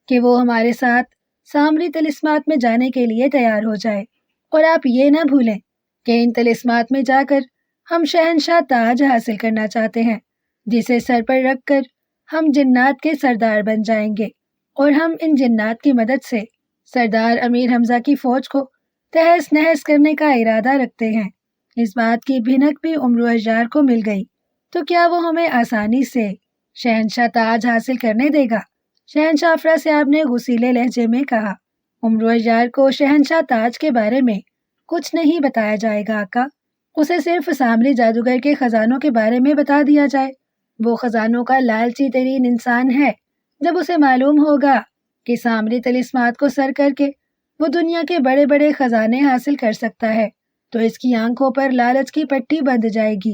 A: کہ وہ ہمارے ساتھ سامری طلسمات میں جانے کے لیے تیار ہو جائے؟ اور آپ یہ نہ بھولیں کہ ان طلسمات میں جا کر ہم شہنشاہ تاج حاصل کرنا چاہتے ہیں، جسے سر پر رکھ کر ہم جنات کے سردار بن جائیں گے، اور ہم ان جنات کی مدد سے سردار امیر حمزہ کی فوج کو تہس نہس کرنے کا ارادہ رکھتے ہیں۔ اس بات کی بھنک بھی عمرو اجار کو مل گئی، تو کیا وہ ہمیں آسانی سے شہنشاہ تاج حاصل کرنے دے گا؟ شہنشاہ افراسیاب نے غصیلے لہجے میں کہا۔ عمرو اجار کو شہنشاہ تاج کے بارے میں کچھ نہیں بتایا جائے گا آقا، اسے صرف سامری جادوگر کے خزانوں کے بارے میں بتا دیا جائے۔ وہ خزانوں کا لالچی ترین انسان ہے۔ جب اسے معلوم ہوگا کہ سامری طلسمات کو سر کر کے وہ دنیا کے بڑے بڑے خزانے حاصل کر سکتا ہے، تو اس کی آنکھوں پر لالچ کی پٹی بندھ جائے گی،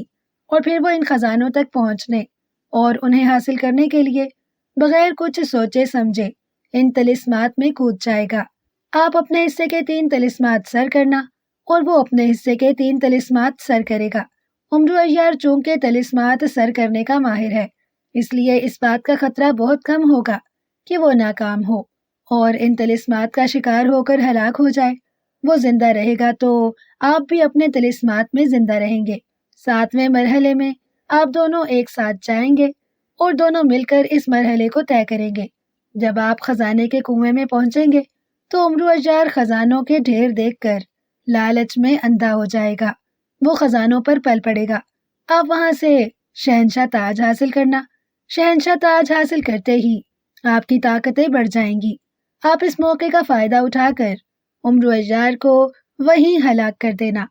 A: اور پھر وہ ان خزانوں تک پہنچنے اور انہیں حاصل کرنے کے لیے بغیر کچھ سوچے سمجھے ان طلسمات میں کود جائے گا۔ آپ اپنے حصے کے 3 طلسمات سر کرنا، اور وہ اپنے حصے کے 3 طلسمات سر کرے گا۔ عمرو اجار چونکہ طلسمات سر کرنے کا ماہر ہے، اس لیے اس بات کا خطرہ بہت کم ہوگا کہ وہ ناکام ہو اور ان طلسمات کا شکار ہو کر ہلاک ہو جائے۔ وہ زندہ رہے گا تو آپ بھی اپنے طلسمات میں زندہ رہیں گے۔ 7ویں مرحلے میں آپ دونوں ایک ساتھ جائیں گے اور دونوں مل کر اس مرحلے کو طے کریں گے۔ جب آپ خزانے کے کنویں میں پہنچیں گے تو عمرو اجار خزانوں کے ڈھیر دیکھ کر لالچ میں اندھا ہو جائے گا، وہ خزانوں پر پل پڑے گا۔ آپ وہاں سے شہنشاہ تاج حاصل کرنا۔ شہنشاہ تاج حاصل کرتے ہی آپ کی طاقتیں بڑھ جائیں گی۔ آپ اس موقع کا فائدہ اٹھا کر عمرو اجار کو وہیں ہلاک کر دینا۔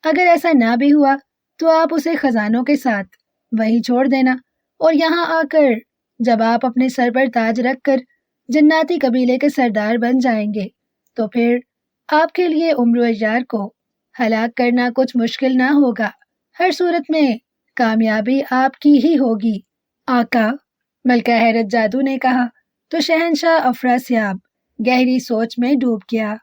A: اگر ایسا نہ بھی ہوا تو آپ اسے خزانوں کے ساتھ وہیں چھوڑ دینا، اور یہاں آ کر جب آپ اپنے سر پر تاج رکھ کر جناتی قبیلے کے سردار بن جائیں گے تو پھر آپ کے لیے عمرو اجار کو ہلاک کرنا کچھ مشکل نہ ہوگا۔ ہر صورت میں کامیابی آپ کی ہی ہوگی آقا، ملکہ حیرت جادو نے کہا۔ تو شہنشاہ افراسیاب گہری سوچ میں ڈوب گیا۔